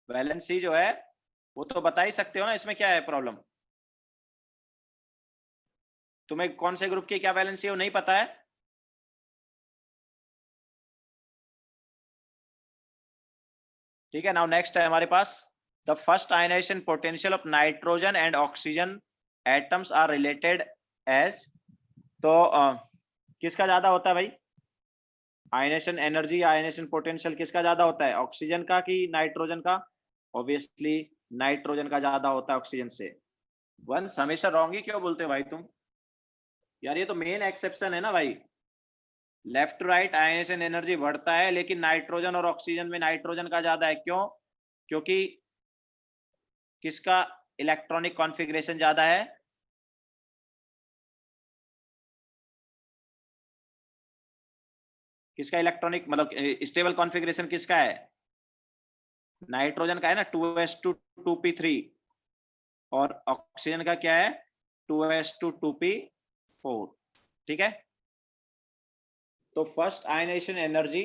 वैलेंसी जो है वो तो बता ही सकते हो ना, इसमें क्या है प्रॉब्लम। तुम्हें कौन से ग्रुप की क्या वैलेंसी है वो नहीं पता है, ठीक है। नाउ नेक्स्ट है हमारे पास, the first ionization potential of nitrogen and oxygen atoms are related as, तो किसका ज्यादा होता है भाई, आयनेशन एनर्जी, आयनेशन पोटेंशियल किसका ज्यादा होता है, ऑक्सीजन का कि नाइट्रोजन का, ऑब्वियसली नाइट्रोजन का ज्यादा होता है ऑक्सीजन से। वंस हमेशा रॉन्ग ही क्यों बोलते हो भाई तुम, यार ये तो मेन एक्सेप्शन है ना भाई, left to right ionization energy बढ़ता है, लेकिन नाइट्रोजन और ऑक्सीजन में नाइट्रोजन का ज्यादा है, क्यों, क्योंकि किसका इलेक्ट्रॉनिक कॉन्फ़िगरेशन ज्यादा है, किसका इलेक्ट्रॉनिक मतलब स्टेबल कॉन्फ़िगरेशन किसका है, नाइट्रोजन का है ना, 2s2 2p3, और ऑक्सीजन का क्या है, 2s2 2p4, ठीक है। तो फर्स्ट आयनेशन एनर्जी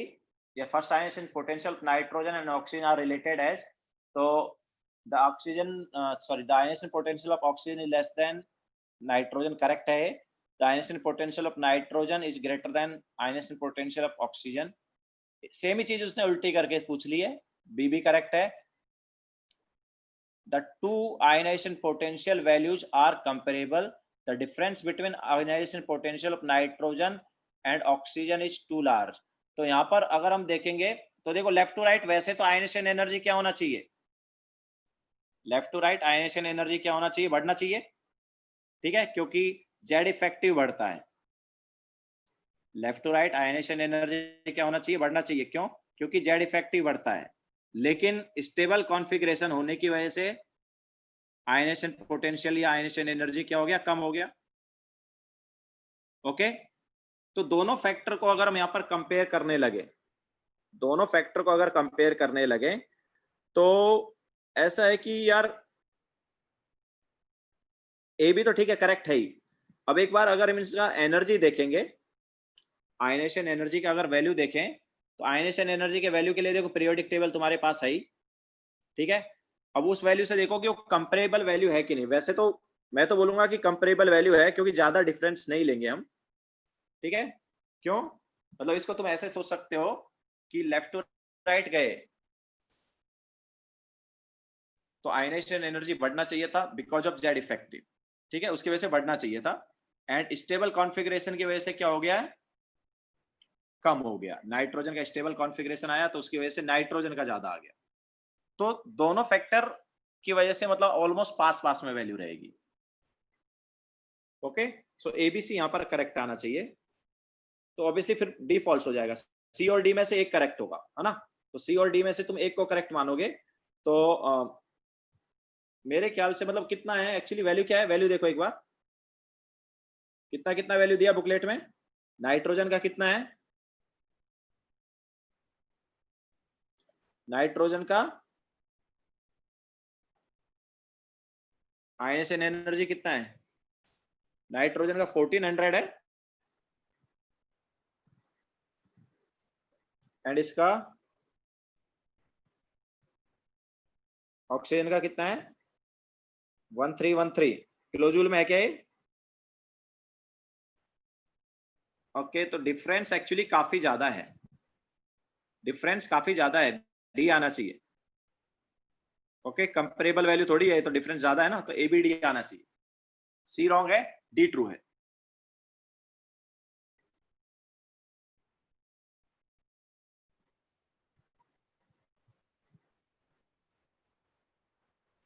या first ionization potential of nitrogen and oxygen are related as, तो the oxygen sorry the ionization potential of oxygen is less than nitrogen, correct है, the ionization potential of nitrogen is greater than ionization potential of oxygen, same ही चीज उसने उल्टी करके पूछ ली है, B भी करेक्ट है। The two ionization potential values are comparable. The difference between ionization potential of nitrogen and oxygen is too large. तो यहाँ पर अगर हम देखेंगे तो देखो लेफ्ट टू राइट, वैसे तो आयनेशन एनर्जी क्या होना चाहिए, left to right ionization energy क्या होना चाहिए, बढ़ना चाहिए, ठीक है, क्योंकि जेड इफेक्टिव बढ़ता है, left to right ionization energy क्या होना चाहिए, बढ़ना चाहिए, क्यों, क्योंकि जेड इफेक्टिव बढ़ता है, लेकिन स्टेबल कॉन्फ़िगरेशन होने की वजह से आयनेशन पोटेंशियल या आयनेशन एनर्जी क्या हो गया, कम हो गया, ओके। तो दोनों फैक्टर को अगर हम यहां पर कंपेयर करने लगे, दोनों फैक्टर को अगर कंपेयर करने लगे तो ऐसा है कि यार ए भी तो ठीक है, करेक्ट है ही। अब एक बार अगर हम इसका एनर्जी देखेंगे, आयनेशन एनर्जी का अगर वैल्यू देखें, तो आयनेशन एनर्जी के वैल्यू के लिए देखो पीरियोडिक टेबल तुम्हारे पास है ही, ठीक है। अब उस वैल्यू से देखो कि वो कंपेरेबल वैल्यू है कि नहीं, वैसे तो मैं तो बोलूंगा कि कंपेरेबल वैल्यू है, क्योंकि ज्यादा डिफरेंस नहीं लेंगे हम, ठीक है। क्यों, मतलब इसको तुम ऐसे सोच सकते हो कि लेफ्ट टू राइट गए तो आयनेशन एनर्जी बढ़ना चाहिए था बिकॉज ऑफ जेड इफेक्टिव, ठीक है, उसकी वजह से बढ़ना चाहिए था, एंड स्टेबल कॉन्फ़िगरेशन की वजह से क्या हो गया है, कम हो गया, नाइट्रोजन का स्टेबल कॉन्फ़िगरेशन आया तो उसकी वजह से नाइट्रोजन का ज्यादा आ गया, तो दोनों फैक्टर की वजह से मतलब ऑलमोस्ट पास पास में वैल्यू रहेगी, ओके। सो एबीसी यहां पर करेक्ट आना चाहिए, तो ऑब्वियसली फिर डी फॉल्स हो जाएगा, सी और डी में से एक करेक्ट होगा, है ना, तो सी और डी में से तुम एक को करेक्ट मानोगे, तो मेरे ख्याल से मतलब कितना है एक्चुअली, वैल्यू क्या है, वैल्यू देखो एक बार, कितना कितना वैल्यू दिया बुकलेट में, नाइट्रोजन का कितना है, नाइट्रोजन का आयनेशन एनर्जी कितना है, नाइट्रोजन का 1400 है, एंड इसका ऑक्सीजन का कितना है, 1313 किलो जूल में है क्या ये, ओके। तो डिफरेंस एक्चुअली काफी ज्यादा है, डिफरेंस काफी ज्यादा है, डी आना चाहिए, ओके, कंपेरेबल वैल्यू थोड़ी है, तो डिफरेंस ज्यादा है ना, तो ए बी डी आना चाहिए। सी रॉन्ग है, डी ट्रू है।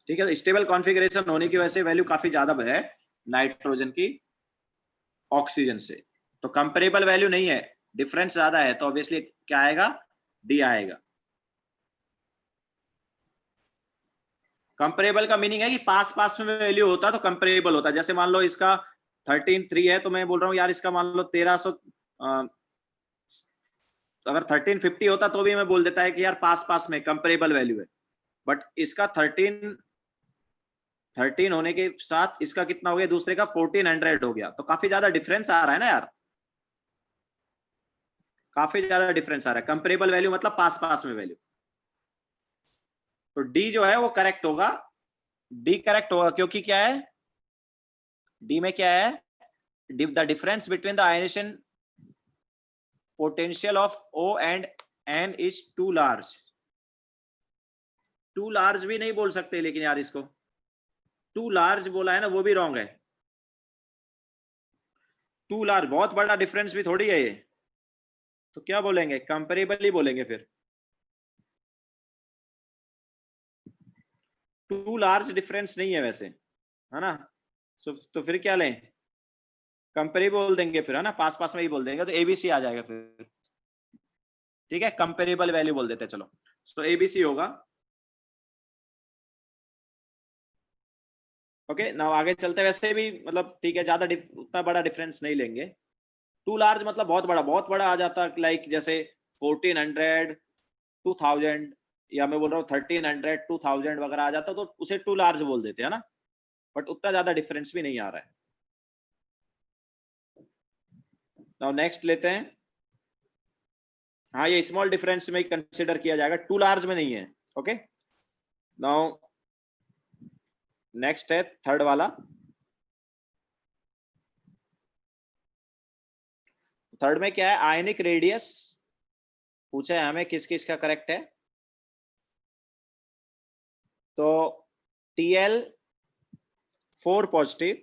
ठीक है, स्टेबल कॉन्फ़िगरेशन होने की वजह से वैल्यू काफी ज्यादा है नाइट्रोजन की ऑक्सीजन से। तो कंपेरेबल वैल्यू नहीं है, डिफरेंस ज्यादा है, तो ऑब्वियसली क्या आएगा, डी आएगा। कंपेरेबल का मीनिंग है कि पास पास में वैल्यू होता तो कंपेरेबल होता। जैसे मान लो इसका 13.3 है, तो मैं बोल रहा हूँ यार इसका मान लो 1300, अगर 1350 होता तो भी मैं बोल देता है कि यार पास पास में कंपेरेबल वैल्यू है। बट इसका 13 होने के साथ इसका कितना हो गया, दूसरे का 1400 हो गया, तो काफी ज्यादा डिफरेंस आ रहा है ना यार, काफी ज्यादा डिफरेंस आ रहा है। कंपेरेबल वैल्यू मतलब पास पास में वैल्यू। तो डी जो है वो करेक्ट होगा, डी करेक्ट होगा, क्योंकि क्या है, डी में क्या है, the difference between the ionization potential of O and N is too large. Too large भी नहीं बोल सकते लेकिन यार, इसको टू लार्ज बोला है ना, वो भी रॉन्ग है। टू लार्ज बहुत बड़ा डिफरेंस भी थोड़ी है ये, तो क्या बोलेंगे, कंपेरेबल ही बोलेंगे फिर। टू लार्ज डिफरेंस नहीं है वैसे, है ना, तो फिर क्या लें, कंपेरेबल बोल देंगे फिर, है ना, पास पास में ही बोल देंगे, तो एबीसी आ जाएगा फिर। ठीक है, कंपेरेबल वैल्यू बोल देते हैं, चलो, तो एबीसी होगा। ओके ना, आगे चलते, वैसे भी मतलब ठीक है, ज्यादा उतना बड़ा डिफरेंस नहीं लेंगे। टू लार्ज मतलब बहुत बड़ा आ जाता, लाइक जैसे 1400, 2000, या मैं बोल रहा हूँ 1300, 2000 वगैरह आ जाता, तो उसे टू लार्ज बोल देते हैं ना, बट उतना ज्यादा डिफरेंस भी नहीं आ रहा है। नाउ नेक्स्ट लेते हैं। हाँ, ये स्मॉल डिफरेंस में कंसिडर किया जाएगा, टू लार्ज में नहीं है। ओके, नाउ नेक्स्ट है थर्ड वाला। थर्ड में क्या है, आयनिक रेडियस पूछा है हमें, किस किस का करेक्ट है। तो Tl 4 positive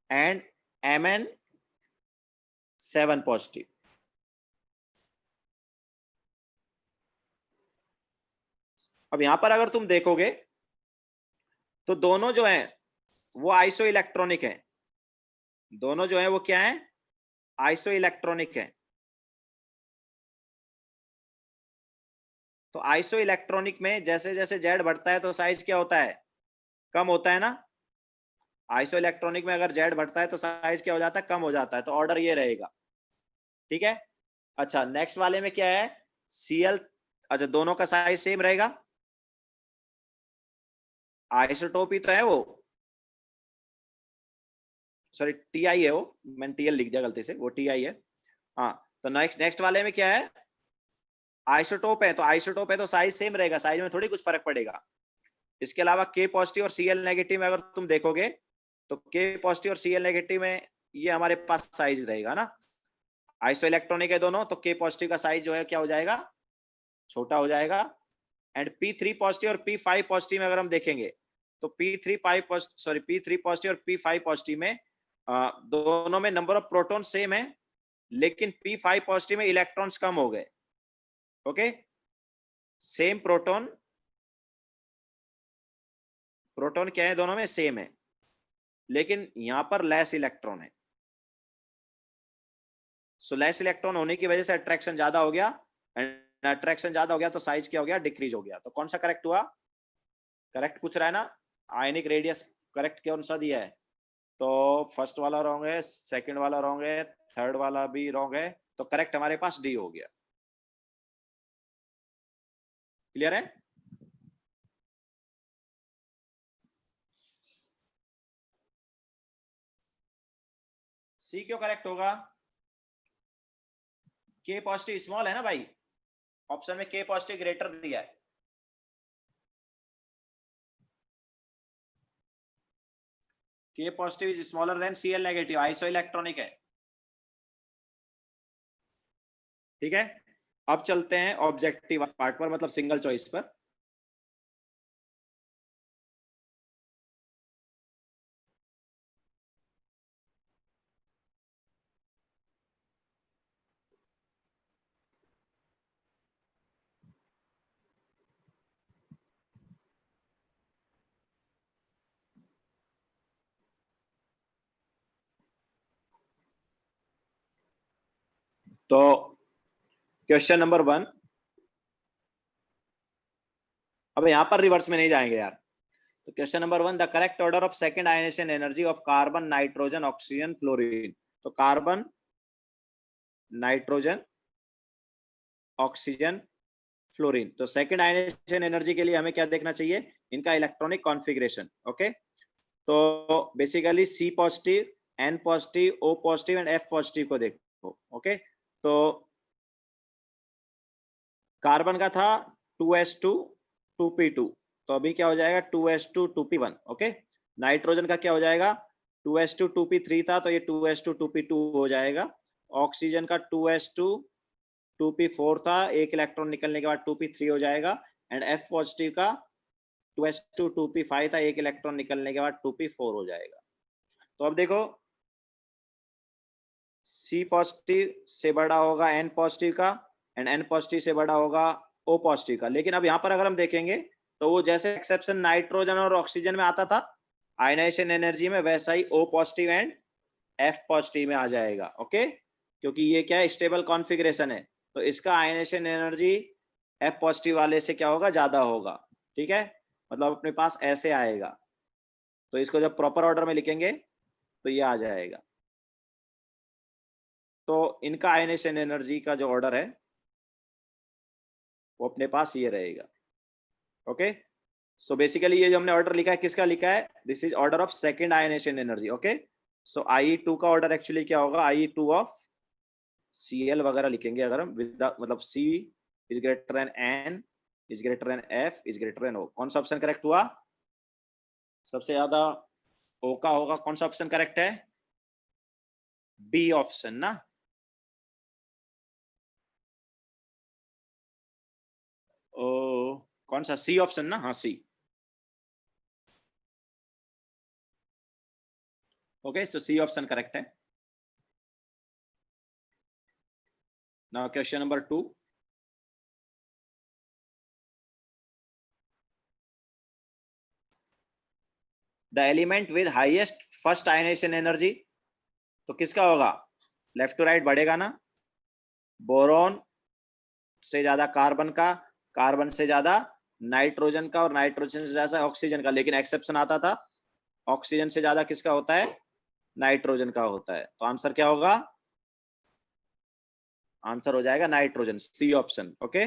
and Mn 7 positive. अब यहां पर अगर तुम देखोगे तो दोनों जो हैं वो आइसो इलेक्ट्रॉनिक है, दोनों जो है वो क्या है, आइसो इलेक्ट्रॉनिक है। तो आइसो इलेक्ट्रॉनिक में जैसे जैसे जेड बढ़ता है तो साइज क्या होता है, कम होता है ना। आइसो इलेक्ट्रॉनिक में अगर जेड बढ़ता है तो साइज क्या हो जाता है, कम हो जाता है, तो ऑर्डर ये रहेगा। ठीक है, अच्छा नेक्स्ट वाले में क्या है, Cl, अच्छा दोनों का साइज सेम रहेगा, आइसोटोप ही तो है वो, सॉरी Ti है वो, मैंने Tl लिख दिया गलती से, वो Ti है। हाँ, तो नेक्स्ट नेक्स्ट वाले में क्या है, आइसोटोप है, तो आइसोटोप है तो साइज सेम रहेगा, साइज में थोड़ी कुछ फर्क पड़ेगा। इसके अलावा के पॉजिटिव और Cl नेगेटिव में अगर तुम देखोगे तो के पॉजिटिव और Cl नेगेटिव में ये हमारे पास साइज रहेगा ना, आइसो इलेक्ट्रॉनिक है दोनों, तो के पॉजिटिव का साइज जो है क्या हो जाएगा, छोटा हो जाएगा। एंड P3 पॉजिटिव और P5 पॉजिटिव में अगर हम देखेंगे तो P3 पॉजिटिव और P5 पॉजिटिव में दोनों में नंबर ऑफ प्रोटॉन सेम है, लेकिन P5 पॉजिटिव में इलेक्ट्रॉन्स कम हो गए। ओके, सेम प्रोटॉन, प्रोटॉन क्या है, दोनों में सेम है, लेकिन यहां पर लेस इलेक्ट्रॉन है। सो लेस इलेक्ट्रॉन होने की वजह से अट्रैक्शन ज्यादा हो गया, एंड अट्रैक्शन ज्यादा हो गया तो साइज क्या हो गया, डिक्रीज हो गया। तो कौन सा करेक्ट हुआ, करेक्ट पूछ रहा है ना, आयनिक रेडियस करेक्ट कौन सा दिया है, तो फर्स्ट वाला रॉन्ग है, सेकंड वाला रॉन्ग है, थर्ड वाला भी रॉन्ग है, तो करेक्ट हमारे पास डी हो गया। क्लियर है, सी क्यों करेक्ट होगा, के पॉजिटिव स्मॉल है ना भाई, ऑप्शन में के पॉजिटिव ग्रेटर दिया है। के positive is smaller than Cl negative, iso electronic है। ठीक है, अब चलते हैं ऑब्जेक्टिव पार्ट पर, मतलब सिंगल चॉइस पर। तो क्वेश्चन नंबर 1, अब यहाँ पर रिवर्स में नहीं जाएंगे यार। तो question number 1, the correct order of second ionization energy of carbon, nitrogen, oxygen, fluorine. तो कार्बन, नाइट्रोजन, ऑक्सीजन, फ्लोरीन। तो सेकंड आयनेशन एनर्जी के लिए हमें क्या देखना चाहिए, इनका इलेक्ट्रॉनिक कॉन्फ़िगरेशन। ओके, तो basically C positive, N positive, O positive and F positive को देखो। ओके, तो कार्बन का था 2s2 2p2, तो अभी क्या हो जाएगा 2s2 2p1। ओके, नाइट्रोजन का क्या हो जाएगा 2s2 2p3 था, तो ये 2s2 2p2 हो जाएगा। ऑक्सीजन का 2s2 2p4 था, एक इलेक्ट्रॉन निकलने के बाद 2p3 हो जाएगा। एंड एफ पॉजिटिव का 2s2 2p5 था, एक इलेक्ट्रॉन निकलने के बाद 2p4 हो जाएगा। तो अब देखो, सी पॉजिटिव से बड़ा होगा एन पॉजिटिव का, एंड एन पॉजिटिव से बड़ा होगा ओ पॉजिटिव का। लेकिन अब यहाँ पर अगर हम देखेंगे तो वो जैसे एक्सेप्शन नाइट्रोजन और ऑक्सीजन में आता था आयनाइजेशन एनर्जी में, वैसा ही O positive and F positive में आ जाएगा। ओके, क्योंकि ये क्या है, स्टेबल कॉन्फ़िगरेशन है, तो इसका आयनाइजेशन एनर्जी एफ पॉजिटिव वाले से क्या होगा, ज्यादा होगा। ठीक है, मतलब अपने पास ऐसे आएगा। तो इसको जब प्रॉपर ऑर्डर में लिखेंगे तो ये आ जाएगा। तो इनका आयनाइजेशन एनर्जी का जो ऑर्डर है वो अपने पास ये रहेगा। ओके, सो बेसिकली ये जो हमने ऑर्डर लिखा है, किसका लिखा है, this is order of second ionization energy. Okay, so IE2 का ऑर्डर एक्चुअली क्या होगा, IE2 ऑफ Cl वगैरह लिखेंगे अगर हम, विद मतलब C is greater then N is greater then F is greater then O। कौन सा ऑप्शन करेक्ट हुआ, सबसे ज्यादा O का होगा। कौन सा ऑप्शन करेक्ट है, बी ऑप्शन ना। ओ, कौन सा, सी ऑप्शन ना, हाँ C. Okay, so C option correct है। Now question number 2, the element with highest first ionization energy. तो किसका होगा, लेफ्ट टू राइट बढ़ेगा ना, बोरॉन से ज्यादा कार्बन का, कार्बन से ज्यादा नाइट्रोजन का, और नाइट्रोजन से ज्यादा ऑक्सीजन का। लेकिन एक्सेप्शन आता था, ऑक्सीजन से ज्यादा किसका होता है, नाइट्रोजन का होता है। तो आंसर क्या होगा, आंसर हो जाएगा नाइट्रोजन, सी ऑप्शन। ओके,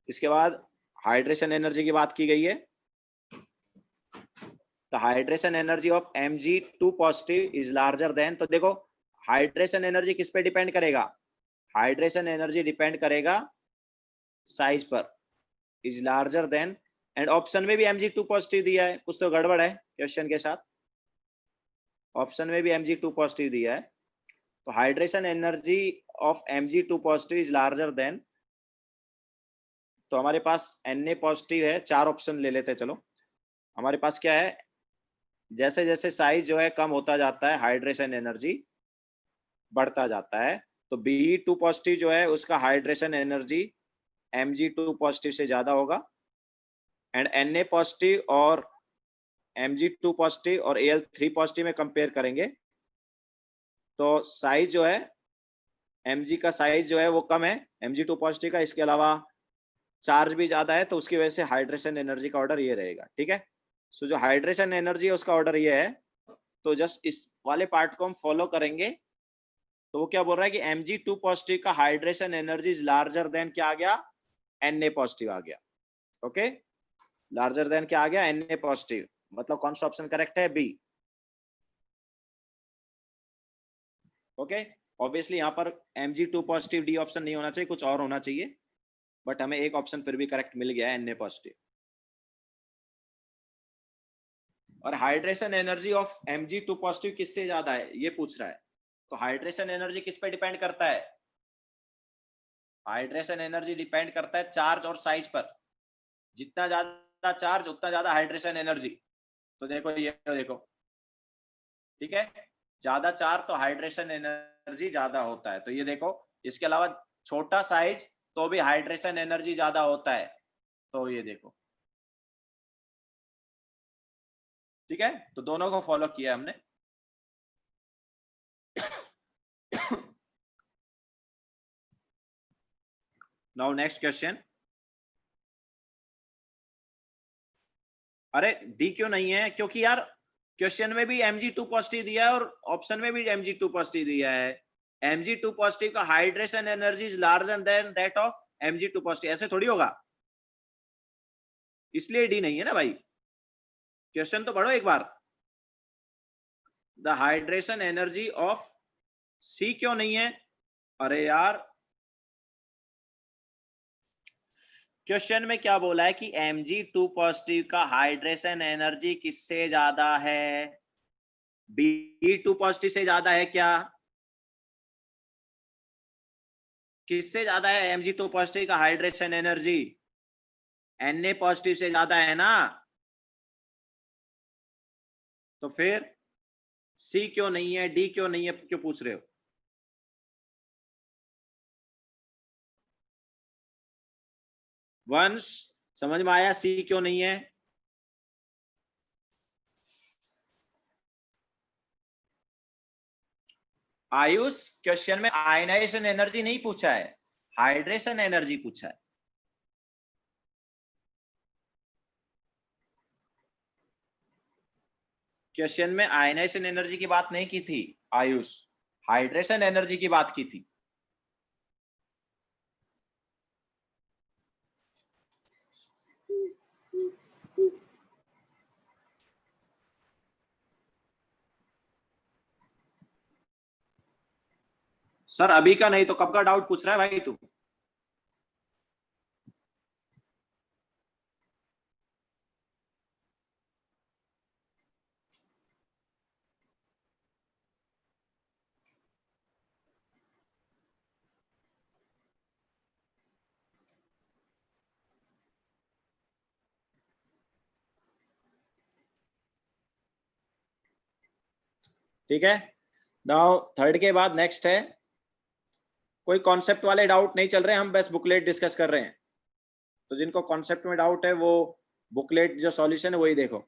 इसके बाद हाइड्रेशन एनर्जी की बात की गई है। तो hydration energy of Mg2 positive is larger than. तो देखो, हाइड्रेशन एनर्जी किस पे डिपेंड करेगा, हाइड्रेशन एनर्जी डिपेंड करेगा साइज पर, is larger than. And option में भी Mg2 पॉजिटिव दिया है, कुछ तो गड़बड़ है क्वेश्चन के साथ। ऑप्शन में भी Mg2 पॉजिटिव दिया है, तो hydration energy of Mg2 positive is larger than. तो हमारे पास Na पॉजिटिव है, 4 ऑप्शन ले लेते हैं। चलो, हमारे पास क्या है, जैसे जैसे साइज जो है कम होता जाता है, हाइड्रेशन एनर्जी बढ़ता जाता है। तो Be2 पॉजिटिव जो है उसका हाइड्रेशन एनर्जी Mg2 पॉजिटिव से ज्यादा होगा। एंड Na पॉजिटिव और Mg2 पॉजिटिव और Al3 पॉजिटिव में कंपेयर करेंगे तो साइज जो है, Mg का साइज जो है वो कम है Mg2 पॉजिटिव का। इसके अलावा चार्ज भी ज्यादा है, तो उसकी वजह से हाइड्रेशन एनर्जी का ऑर्डर ये रहेगा। ठीक है, सो जो हाइड्रेशन एनर्जी है उसका ऑर्डर ये है। तो जस्ट इस वाले पार्ट को हम फॉलो करेंगे। तो वो क्या बोल रहा है कि Mg2 पॉजिटिव का hydration energy is larger than, क्या आ गया, Na पॉजिटिव आ गया। ओके, लार्जर देन क्या आ गया, Na पॉजिटिव। मतलब कौन सा ऑप्शन करेक्ट है, बी। ओके, ऑब्वियसली यहाँ पर Mg2 पॉजिटिव डी ऑप्शन नहीं होना चाहिए, कुछ और होना चाहिए, बट हमें एक ऑप्शन फिर भी करेक्ट मिल गया है, Na पॉजिटिव। और hydration energy of Mg2 positive किससे ज्यादा है ये पूछ रहा है। तो हाइड्रेशन एनर्जी किस पे डिपेंड करता है? हाइड्रेशन एनर्जी डिपेंड करता है चार्ज और साइज पर। जितना ज्यादा चार्ज उतना ज्यादा हाइड्रेशन एनर्जी। तो देखो ये देखो, ठीक है, ज्यादा चार्ज तो हाइड्रेशन एनर्जी ज्यादा होता है। तो ये देखो, इसके अलावा छोटा साइज तो भी हाइड्रेशन एनर्जी ज्यादा होता है। तो ये देखो, ठीक है, तो दोनों को फॉलो किया हमने। Now next question. अरे डी क्यों नहीं है? क्योंकि यार क्वेश्चन में भी Mg2 पॉजिटिव दिया है और ऑप्शन में भी Mg2 पॉजिटिव दिया है। Mg2 पॉजिटिव का hydration energy is larger than that of Mg2 positive, ऐसे थोड़ी होगा, इसलिए डी नहीं है ना भाई। क्वेश्चन तो पढ़ो एक बार। द हाइड्रेशन एनर्जी ऑफ सी क्यों नहीं है? अरे यार क्वेश्चन में क्या बोला है कि Mg2 पॉजिटिव का हाइड्रेशन एनर्जी किससे ज्यादा है? B2 पॉजिटिव से ज्यादा है क्या? किससे ज्यादा है Mg2 पॉजिटिव का हाइड्रेशन एनर्जी? Na पॉजिटिव से ज्यादा है ना। तो फिर C क्यों नहीं है, D क्यों नहीं है, क्यों पूछ रहे हो? वंश समझ में आया C क्यों नहीं है? आयुष क्वेश्चन में आयनाइजेशन एनर्जी नहीं पूछा है, हाइड्रेशन एनर्जी पूछा है। क्वेश्चन में आयनाइजेशन एनर्जी की बात नहीं की थी आयुष, हाइड्रेशन एनर्जी की बात की थी। सर अभी का नहीं तो कब का डाउट पूछ रहा है भाई तू? ठीक है, नाउ थर्ड के बाद नेक्स्ट है, कोई कॉन्सेप्ट वाले डाउट नहीं चल रहे, हम बस बुकलेट डिस्कस कर रहे हैं। तो जिनको कॉन्सेप्ट में डाउट है वो बुकलेट जो सॉल्यूशन है वही देखो।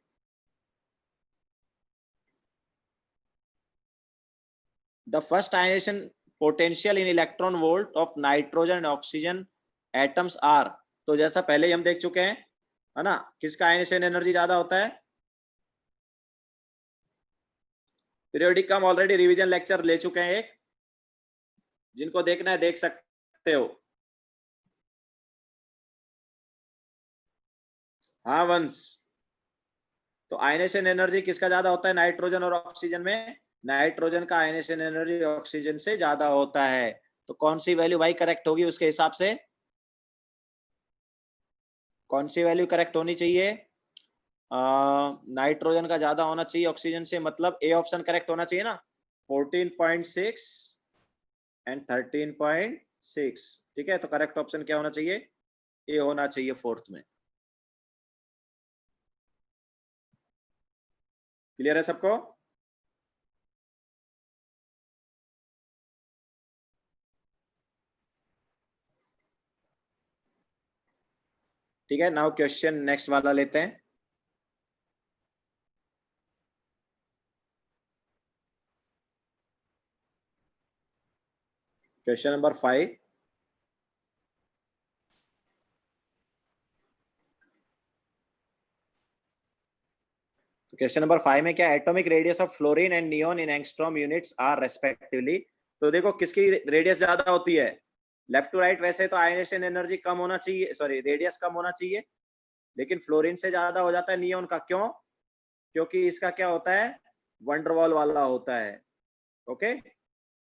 The first ionization potential in electron volt of nitrogen and oxygen atoms are. तो जैसा पहले ही हम देख चुके हैं, है ना, किसका आयनेशन एनर्जी ज्यादा होता है? पीरियोडिक का हम ऑलरेडी रिवीजन लेक्चर ले चुके हैं एक, जिनको देखना है देख सकते हो। हाँ वंश, तो आयनेशन एनर्जी किसका ज्यादा होता है नाइट्रोजन और ऑक्सीजन में? नाइट्रोजन का आयनेशन एनर्जी ऑक्सीजन से ज्यादा होता है। तो कौन सी वैल्यू भाई करेक्ट होगी उसके हिसाब से? कौन सी वैल्यू करेक्ट होनी चाहिए? नाइट्रोजन का ज्यादा होना चाहिए ऑक्सीजन से, मतलब ए ऑप्शन करेक्ट होना चाहिए ना। 14.6 एंड 13.6, ठीक है, तो करेक्ट ऑप्शन क्या होना चाहिए? ए होना चाहिए फोर्थ में। क्लियर है सबको? ठीक है, नाउ क्वेश्चन नेक्स्ट वाला लेते हैं। Question number 5। क्वेश्चन नंबर 5 में क्या, atomic radius of fluorine and neon in angstrom units are respectively. तो देखो किसकी रेडियस ज्यादा होती है, लेफ्ट टू राइट। वैसे तो आयनेशन एनर्जी कम होना चाहिए, सॉरी रेडियस कम होना चाहिए, लेकिन फ्लोरीन से ज्यादा हो जाता है नियोन का। क्यों? क्योंकि इसका क्या होता है, वंडरवॉल वाला होता है। ओके,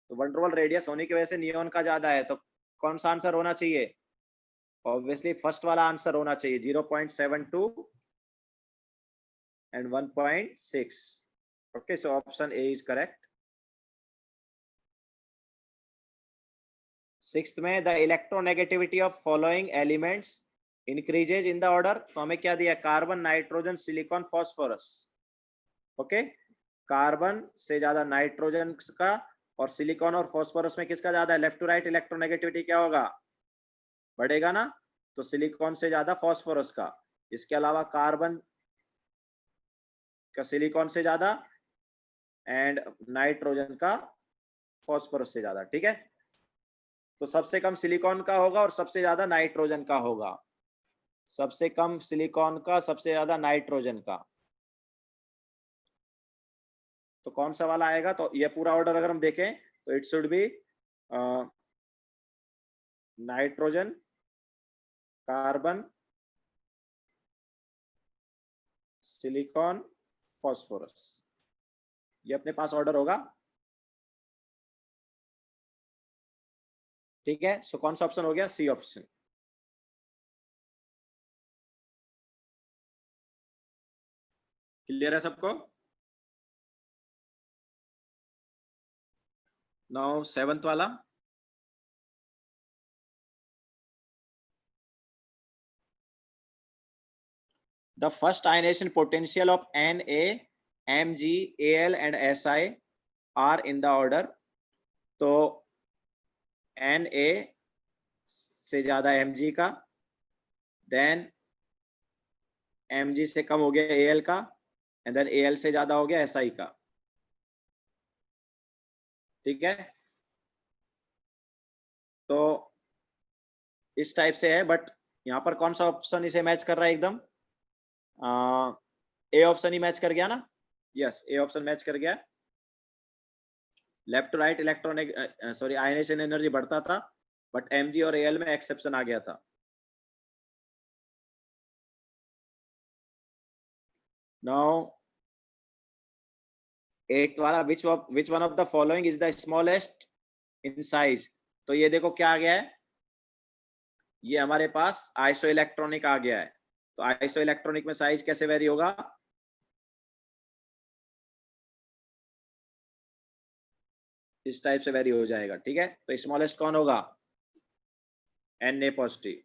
तो वंडरवॉल रेडियस होने की वजह से नियोन का ज्यादा है। तो कौन सा आंसर होना चाहिए? ऑब्वियसली फर्स्ट वाला आंसर होना चाहिए, 0.72 and 1.6. Okay, so option A is correct. Sixth में the electronegativity of following elements increases in the order. तो हमें क्या दिया, carbon, nitrogen, silicon, phosphorus. Okay, carbon से ज्यादा नाइट्रोजन का और सिलिकॉन और फास्फोरस में किसका ज्यादा है? लेफ्ट टू राइट इलेक्ट्रोनेगेटिविटी क्या होगा, बढ़ेगा ना। तो सिलिकॉन से ज्यादा फास्फोरस का। इसके अलावा कार्बन का सिलिकॉन से ज्यादा एंड नाइट्रोजन का फास्फोरस से ज्यादा। ठीक है, तो सबसे कम सिलिकॉन का होगा और सबसे ज्यादा नाइट्रोजन का होगा। सबसे कम सिलिकॉन का, सबसे ज्यादा नाइट्रोजन का। तो कौन सा वाला आएगा? तो ये पूरा ऑर्डर अगर हम देखें तो it should B nitrogen, carbon, silicon, phosphorus. ये अपने पास ऑर्डर होगा। ठीक है, सो कौन सा ऑप्शन हो गया? C option. क्लियर है सबको? नाउ सेवंथ वाला, the first ionization potential of Na, Mg, Al and Si are in the order। तो Na से ज्यादा Mg का, देन Mg से कम हो गया Al का, एंड देन Al से ज्यादा हो गया Si का। ठीक है, तो इस टाइप से है, बट यहाँ पर कौन सा ऑप्शन इसे मैच कर रहा है? एकदम ए ऑप्शन ही मैच कर गया ना। यस, ए ऑप्शन मैच कर गया। Left to right electronic sorry ionization energy बढ़ता था, बट Mg और Al में एक्सेप्शन आ गया था। नाउ एट वाला, which one of the following is the smallest in size. तो ये देखो क्या आ गया है, ये हमारे पास आइसो इलेक्ट्रॉनिक आ गया है। तो आइसो इलेक्ट्रॉनिक में साइज कैसे वेरी होगा? इस टाइप से वेरी हो जाएगा। ठीक है, तो स्मॉलेस्ट कौन होगा? Na positive.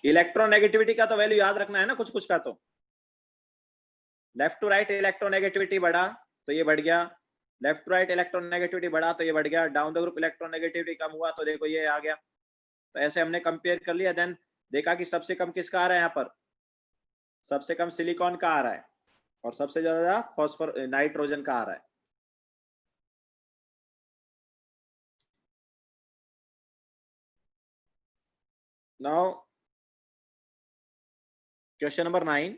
इलेक्ट्रोनेगेटिविटी का तो वैल्यू याद रखना है ना, कुछ कुछ का। तो लेफ्ट टू राइट इलेक्ट्रोनेगेटिविटी बढ़ा तो ये बढ़ गया, लेफ्ट टू राइट इलेक्ट्रोनेगेटिविटी बढ़ा तो ये बढ़ गया, डाउन द ग्रुप इलेक्ट्रोनेगेटिविटी कम हुआ तो देखो ये आ गया। तो ऐसे हमने कंपेयर कर लिया, देन देखा कि सबसे कम किसका आ रहा है? यहाँ पर सबसे कम सिलिकॉन का आ रहा है और सबसे ज्यादा फॉस्फोर नाइट्रोजन का आ रहा है। नाउ क्वेश्चन नंबर 9,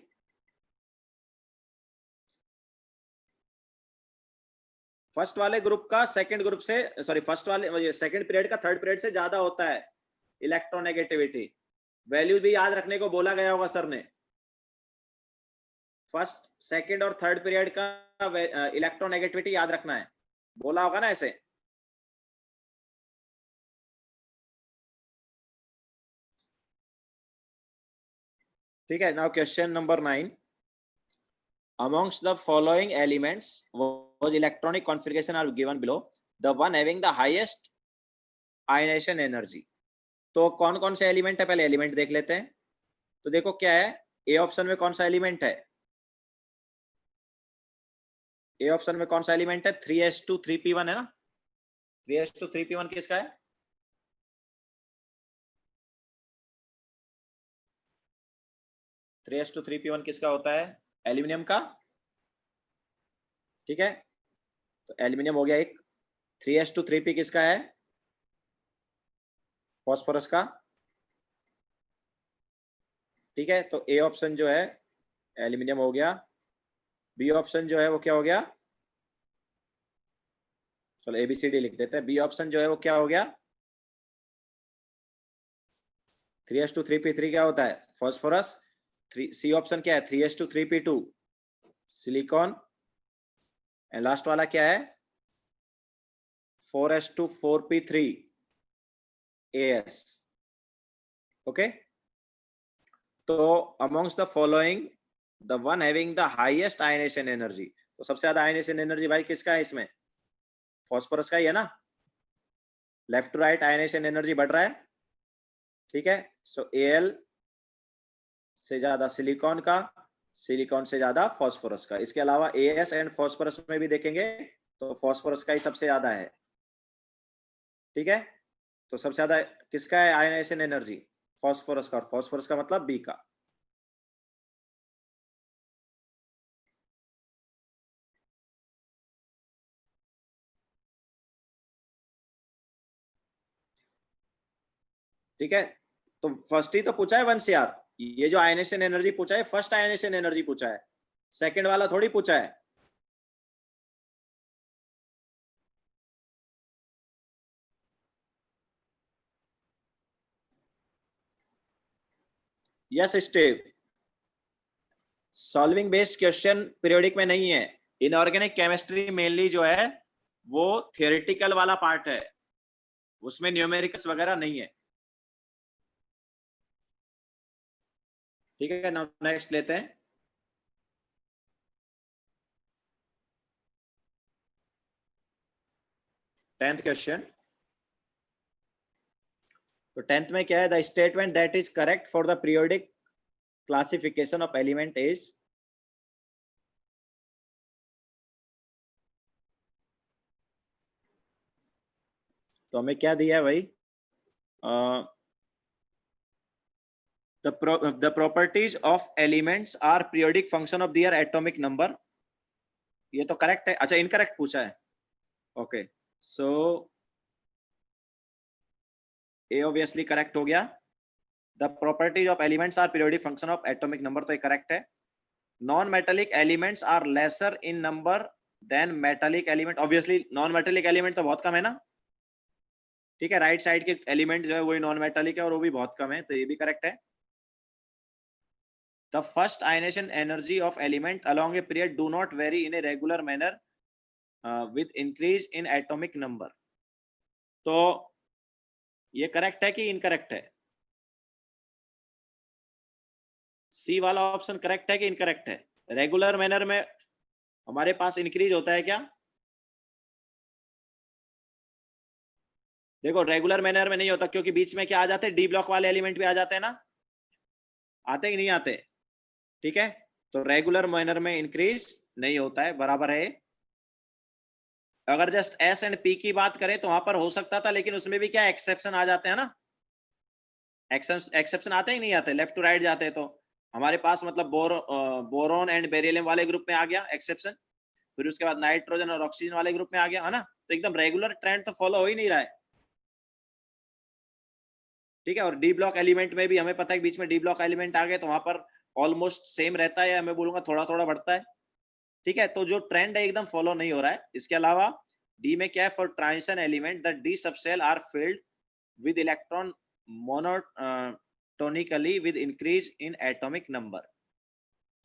फर्स्ट वाले ग्रुप का सेकंड ग्रुप से, सॉरी फर्स्ट वाले सेकंड पीरियड का थर्ड पीरियड से ज्यादा होता है इलेक्ट्रोनेगेटिविटी। वैल्यू भी याद रखने को बोला गया होगा सर ने। फर्स्ट, सेकंड और थर्ड पीरियड का इलेक्ट्रोनेगेटिविटी याद रखना है, बोला होगा ना ऐसे। ठीक है, now question number 9, amongst the following elements whose electronic configuration are given below, the one having the highest ionization energy। तो कौन कौन से एलिमेंट है, पहले एलिमेंट देख लेते हैं। तो देखो क्या है, ए ऑप्शन में कौन सा एलिमेंट है? ए ऑप्शन में कौन सा एलिमेंट है? 3s2 3p1 है ना। 3s2 3p1 किसका है? Three S two three P one किसका होता है? एल्यूमिनियम का। ठीक है, तो एल्यूमिनियम हो गया एक। 3s2 3p किसका है? फॉस्फोरस का। ठीक है, तो ए ऑप्शन जो है एल्यूमिनियम हो गया। बी ऑप्शन जो है वो क्या हो गया? चलो एबीसीडी लिख देते हैं। बी ऑप्शन जो है वो क्या हो गया? 3s2 3p3 क्या होता है? फॉस्फोरस। सी ऑप्शन क्या है? 3s2 3p2 silicon. And last वाला क्या है? 4s2 4p3 AS. Okay, तो amongst the following the one having the highest ionization energy, तो सबसे ज्यादा आयनेशन एनर्जी भाई किसका है इसमें? फॉस्फोरस का ही है ना. Left to right ionization energy बढ़ रहा है. ठीक है, सो Al से ज्यादा सिलिकॉन का, सिलिकॉन से ज्यादा फास्फोरस का. इसके अलावा AS एंड फास्फोरस में भी देखेंगे तो फास्फोरस का ही सबसे ज्यादा है. ठीक है, तो सबसे ज्यादा किसका है आयनाइजेशन एनर्जी? फास्फोरस का. और फास्फोरस का मतलब बी का. ठीक है, तो फर्स्ट ही तो पूछा है वंश यार. ये जो आयनाइजेशन एनर्जी पूछा है फर्स्ट आयनाइजेशन एनर्जी पूछा है, सेकंड वाला थोड़ी पूछा है. Yes स्टेव, solving based question periodic में नहीं है. इनऑर्गेनिक केमिस्ट्री मेनली जो है वो थियोरेटिकल वाला पार्ट है, उसमें न्यूमेरिकल्स वगैरह नहीं है. ठीक है, नाउ नेक्स्ट लेते हैं. Tenth question. तो टेंथ में क्या है? The statement that is correct for the periodic classification of element is. तो हमें क्या दिया है भाई? the properties of elements are periodic function of their atomic number. ये तो करेक्ट है. अच्छा, इनकरेक्ट पूछा है. Okay, so A obviously correct हो गया. The properties of elements are periodic function of atomic number, तो ये करेक्ट है. Non metallic elements are lesser in number than metallic element. Obviously non metallic element तो बहुत कम है ना. ठीक है, राइट साइड के एलिमेंट जो है वही नॉन मेटेलिक है और वो भी बहुत कम है, तो ये भी करेक्ट है. The first ionization energy of element along a period do not vary in a regular manner with increase in atomic number. तो ये करेक्ट है कि इनकरेक्ट है? सी वाला ऑप्शन करेक्ट है कि इनकरेक्ट है? रेगुलर मैनर में हमारे पास इंक्रीज होता है क्या? देखो, रेगुलर मैनर में नहीं होता क्योंकि बीच में क्या आ जाते हैं? डी ब्लॉक वाले एलिमेंट भी आ जाते हैं ना. आते कि नहीं आते? ठीक है, तो रेगुलर मैनर में इंक्रीज नहीं होता है, बराबर है. अगर जस्ट एस एंड पी की बात करें तो वहां पर हो सकता था, लेकिन उसमें भी क्या एक्सेप्शन आ जाते हैं ना. एक्सेप्शन आते ही नहीं आते, लेफ्ट टू राइट जाते हैं. तो हमारे पास मतलब बोरोन एंड बेरिलियम वाले ग्रुप में आ गया एक्सेप्शन, फिर उसके बाद नाइट्रोजन और ऑक्सीजन वाले ग्रुप में आ गया, है ना. तो एकदम रेगुलर ट्रेंड तो फॉलो हो ही नहीं रहा है. ठीक है, और डी ब्लॉक एलिमेंट में भी हमें पता है बीच में डी ब्लॉक एलिमेंट आ गए तो वहां पर ऑलमोस्ट सेम रहता है, या मैं बोलूंगा थोड़ा थोड़ा बढ़ता है. ठीक है, तो जो ट्रेंड है एकदम फॉलो नहीं हो रहा है. इसके अलावा डी में क्या है? For transition element the D subshell are filled with electron monotonically with increase in atomic number.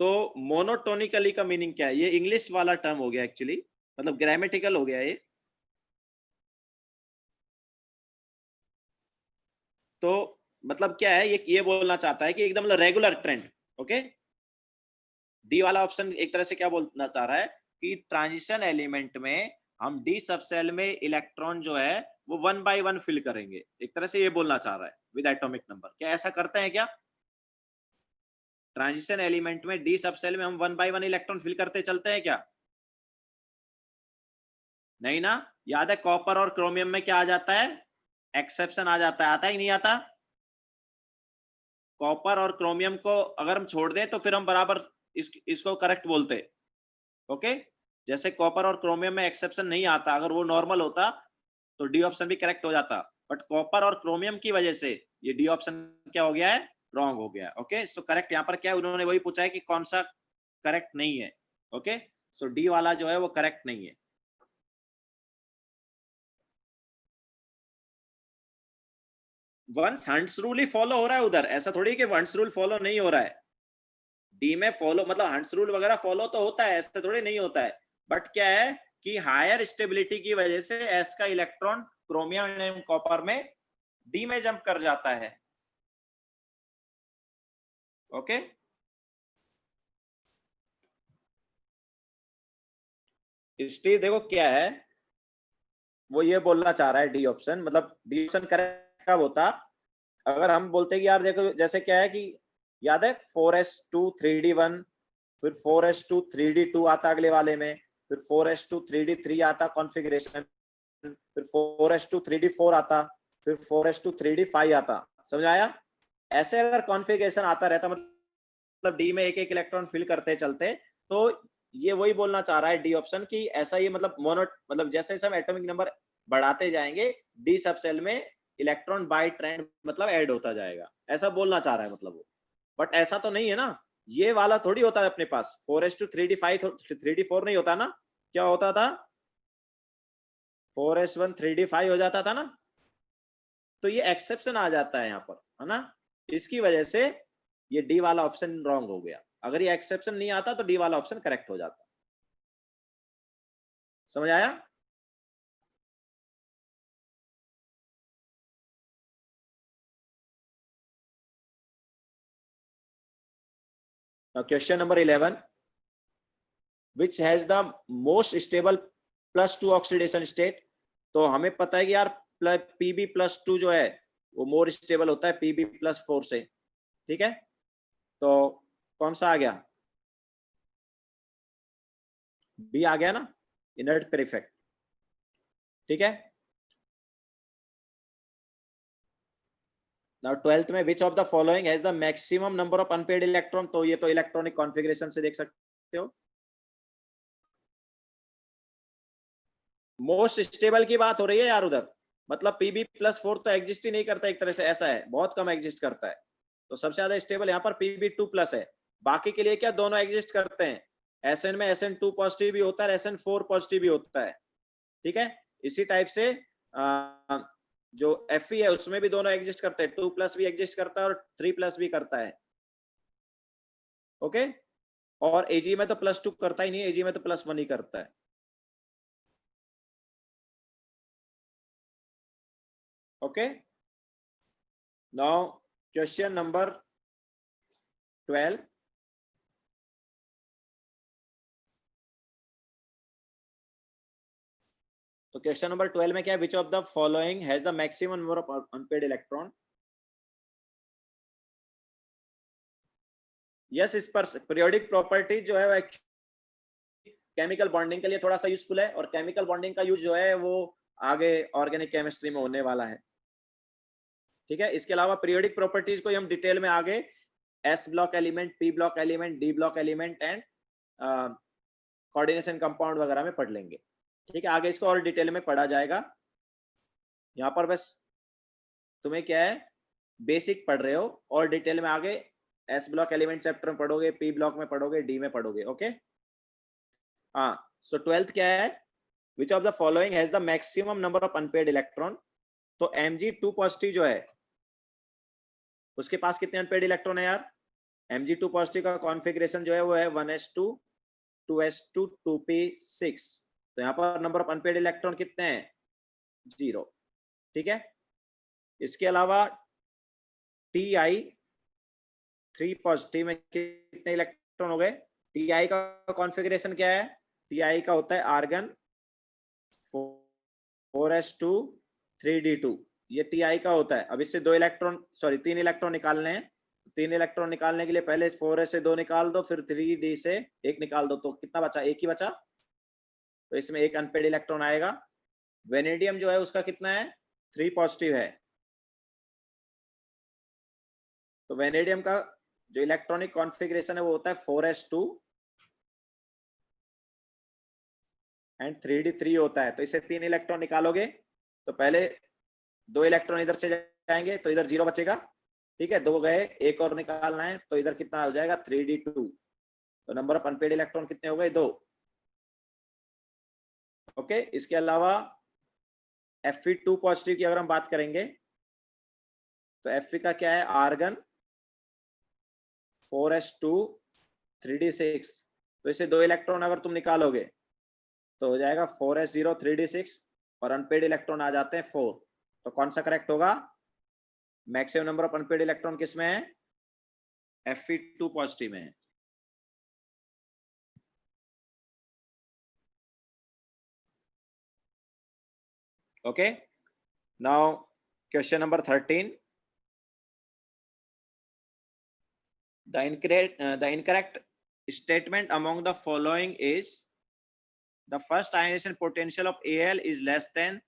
तो मोनोटोनिकली का मीनिंग क्या है? ये इंग्लिश वाला टर्म हो गया एक्चुअली, मतलब ग्रामेटिकल हो गया ये. तो मतलब क्या है? ये बोलना चाहता है कि एकदम मतलब रेगुलर ट्रेंड. ओके, डी वाला ऑप्शन एक तरह से क्या बोलना चाह रहा है कि ट्रांजिशन एलिमेंट में हम डी सबसेल में इलेक्ट्रॉन जो है वो 1 by 1 फिल करेंगे, एक तरह से ये बोलना चाह रहा है विद एटॉमिक नंबर. क्या ऐसा करते हैं क्या? ट्रांजिशन एलिमेंट में डी सबसेल में हम 1 by 1 इलेक्ट्रॉन फिल करते चलते हैं क्या? नहीं ना. याद है कॉपर और क्रोमियम में क्या आ जाता है? एक्सेप्शन आ जाता है. आता ही नहीं आता? कॉपर और क्रोमियम को अगर हम छोड़ दें तो फिर हम बराबर इसको करेक्ट बोलते. ओके, जैसे कॉपर और क्रोमियम में एक्सेप्शन नहीं आता, अगर वो नॉर्मल होता तो डी ऑप्शन भी करेक्ट हो जाता, बट कॉपर और क्रोमियम की वजह से ये डी ऑप्शन क्या हो गया है? रॉन्ग हो गया. ओके, सो करेक्ट यहाँ पर क्या है? उन्होंने वही पूछा है कि कौन सा करेक्ट नहीं है. ओके, सो डी वाला जो है वो करेक्ट नहीं है. वंस हंट्स रूल ही फॉलो हो रहा है उधर, ऐसा थोड़ी कि वंस रूल फॉलो नहीं हो रहा है. डी में फॉलो मतलब हंट्स रूल वगैरह फॉलो तो होता है, ऐसा थोड़ी नहीं होता है. बट क्या है कि हायर स्टेबिलिटी की वजह से एस का इलेक्ट्रॉन क्रोमियम एवं कॉपर में डी में जंप कर जाता है। ओके, स्टीव देखो क्या है, वो ये बोलना चाह रहा है डी ऑप्शन, मतलब डी ऑप्शन करेक्ट कब होता, अगर हम बोलते कि यार देखो जैसे क्या है कि याद है 4s2 3d1, फिर 4s2 3d2 आता अगले वाले में, फिर 4s2 3d3 आता कॉन्फ़िगरेशन, फिर 4s2 3d4 आता, फिर 4s2 3d5 आता। समझ आया? ऐसे अगर कॉन्फ़िगरेशन आता रहता, मतलब डी में एक एक इलेक्ट्रॉन फिल करते चलते, तो ये वही बोलना चाह रहा है डी ऑप्शन की ऐसा ही, मतलब मोनो, मतलब जैसे जैसे हम एटॉमिक नंबर बढ़ाते जाएंगे डी सब सेल में इलेक्ट्रॉन बाय ट्रेंड मतलब ऐड होता जाएगा, ऐसा बोलना चाह रहा है मतलब वो। बट ऐसा तो नहीं है ना, ये वाला थोड़ी होता है अपने पास 4s2 3d5 3d4 नहीं होता ना, क्या होता था 4s1 3d5 हो जाता था ना, तो ये एक्सेप्शन आ जाता है यहाँ पर, है ना, इसकी वजह से ये डी वाला ऑप्शन रॉन्ग हो गया। अगर ये एक्सेप्शन नहीं आता तो डी वाला ऑप्शन करेक्ट हो जाता। समझ आया? Question number 11, which has the most stable +2 oxidation state. तो हमें पता है कि यार Pb+2 जो है वो मोर स्टेबल होता है Pb+4 से, ठीक है, तो कौन सा आ गया, बी आ गया ना, इनर्ट पेयर इफेक्ट, ठीक है। नाउ 12th में which of the following has the maximum number of unpaired electron, तो ये तो इलेक्ट्रॉनिक कॉन्फ़िगरेशन से देख सकते हो। मोस्ट स्टेबल की बात हो रही है यार उधर, मतलब Pb+4 तो एग्जिस्ट ही नहीं करता, एक तरह से ऐसा है, बहुत कम एग्जिस्ट करता है, तो सबसे ज्यादा स्टेबल यहाँ पर Pb2+ है। बाकी के लिए क्या दोनों एग्जिस्ट करते हैं, Sn में Sn2 पॉजिटिव भी होता है, Sn4 पॉजिटिव भी होता है, ठीक है। इसी टाइप से जो Fe है उसमें भी दोनों एग्जिस्ट करते हैं, 2+ भी एग्जिस्ट करता है और 3+ भी करता है, ओके। और Ag में तो +2 करता ही नहीं, Ag में तो +1 ही करता है, ओके। नाउ क्वेश्चन नंबर 12, तो क्वेश्चन नंबर 12 में क्या है, which of the following has the maximum number of unpaired electron. Yes, इस पर पीरियोडिक प्रॉपर्टी जो है वो केमिकल बॉन्डिंग के लिए थोड़ा सा यूजफुल है, और केमिकल बॉन्डिंग का यूज जो है वो आगे ऑर्गेनिक केमिस्ट्री में होने वाला है, ठीक है। इसके अलावा पीरियोडिक प्रॉपर्टीज को हम डिटेल में आगे S block element, P block element, D block element and coordination compound वगैरह में पढ़ लेंगे, ठीक है। आगे इसको और डिटेल में पढ़ा जाएगा, यहाँ पर बस तुम्हें क्या है बेसिक पढ़ रहे हो, और डिटेल में आगे एस ब्लॉक एलिमेंट चैप्टर में पढ़ोगे, पी ब्लॉक में पढ़ोगे, डी में पढ़ोगे, ओके। हाँ, सो 12th क्या है, which of the following has the maximum number of unpaired electron. तो Mg2 पॉजिटिव जो है उसके पास कितने अनपेड इलेक्ट्रॉन है यार, Mg2 पॉजिटिव का कॉन्फ़िगरेशन जो है वो है 1s2 2s2 2p6, तो यहाँ पर नंबर ऑफ अनपेड इलेक्ट्रॉन कितने हैं, 0, ठीक है। इसके अलावा Ti3 पॉजिटिव में कितने इलेक्ट्रॉन हो गए, Ti का कॉन्फ़िगरेशन क्या है, Ti का होता है आर्गन 4s2 3d2, ये Ti का होता है। अब इससे 2 इलेक्ट्रॉन, सॉरी 3 इलेक्ट्रॉन निकालने हैं, 3 इलेक्ट्रॉन निकालने के लिए पहले 4s से 2 निकाल दो, फिर 3d से 1 निकाल दो, तो कितना बचा, 1 ही बचा, तो इसमें 1 अनपेड इलेक्ट्रॉन आएगा। वेनेडियम जो है उसका कितना है, 3 पॉजिटिव है, तो वेनेडियम का जो इलेक्ट्रॉनिक कॉन्फ़िगरेशन है वो होता है 4s2 एंड 3d3 होता है, तो इससे 3 इलेक्ट्रॉन निकालोगे तो पहले 2 इलेक्ट्रॉन इधर से जाएंगे तो इधर 0 बचेगा, ठीक है, 2 गए, एक और निकालना है, तो इधर कितना हो जाएगा 3d2, तो नंबर ऑफ अनपेड इलेक्ट्रॉन कितने हो गए, 2, ओके। इसके अलावा Fe2 पॉजिटिव की अगर हम बात करेंगे तो Fe का क्या है, आर्गन 4s2 3d6, तो इसे 2 इलेक्ट्रॉन अगर तुम निकालोगे तो हो जाएगा 4s0 3d6 और अनपेड इलेक्ट्रॉन आ जाते हैं 4। तो कौन सा करेक्ट होगा? Maximum number of unpaired electron किस में है? Fe2 पॉजिटिव में है। Okay, now question number 13। The incorrect statement among the following is the first ionization potential of Al is less than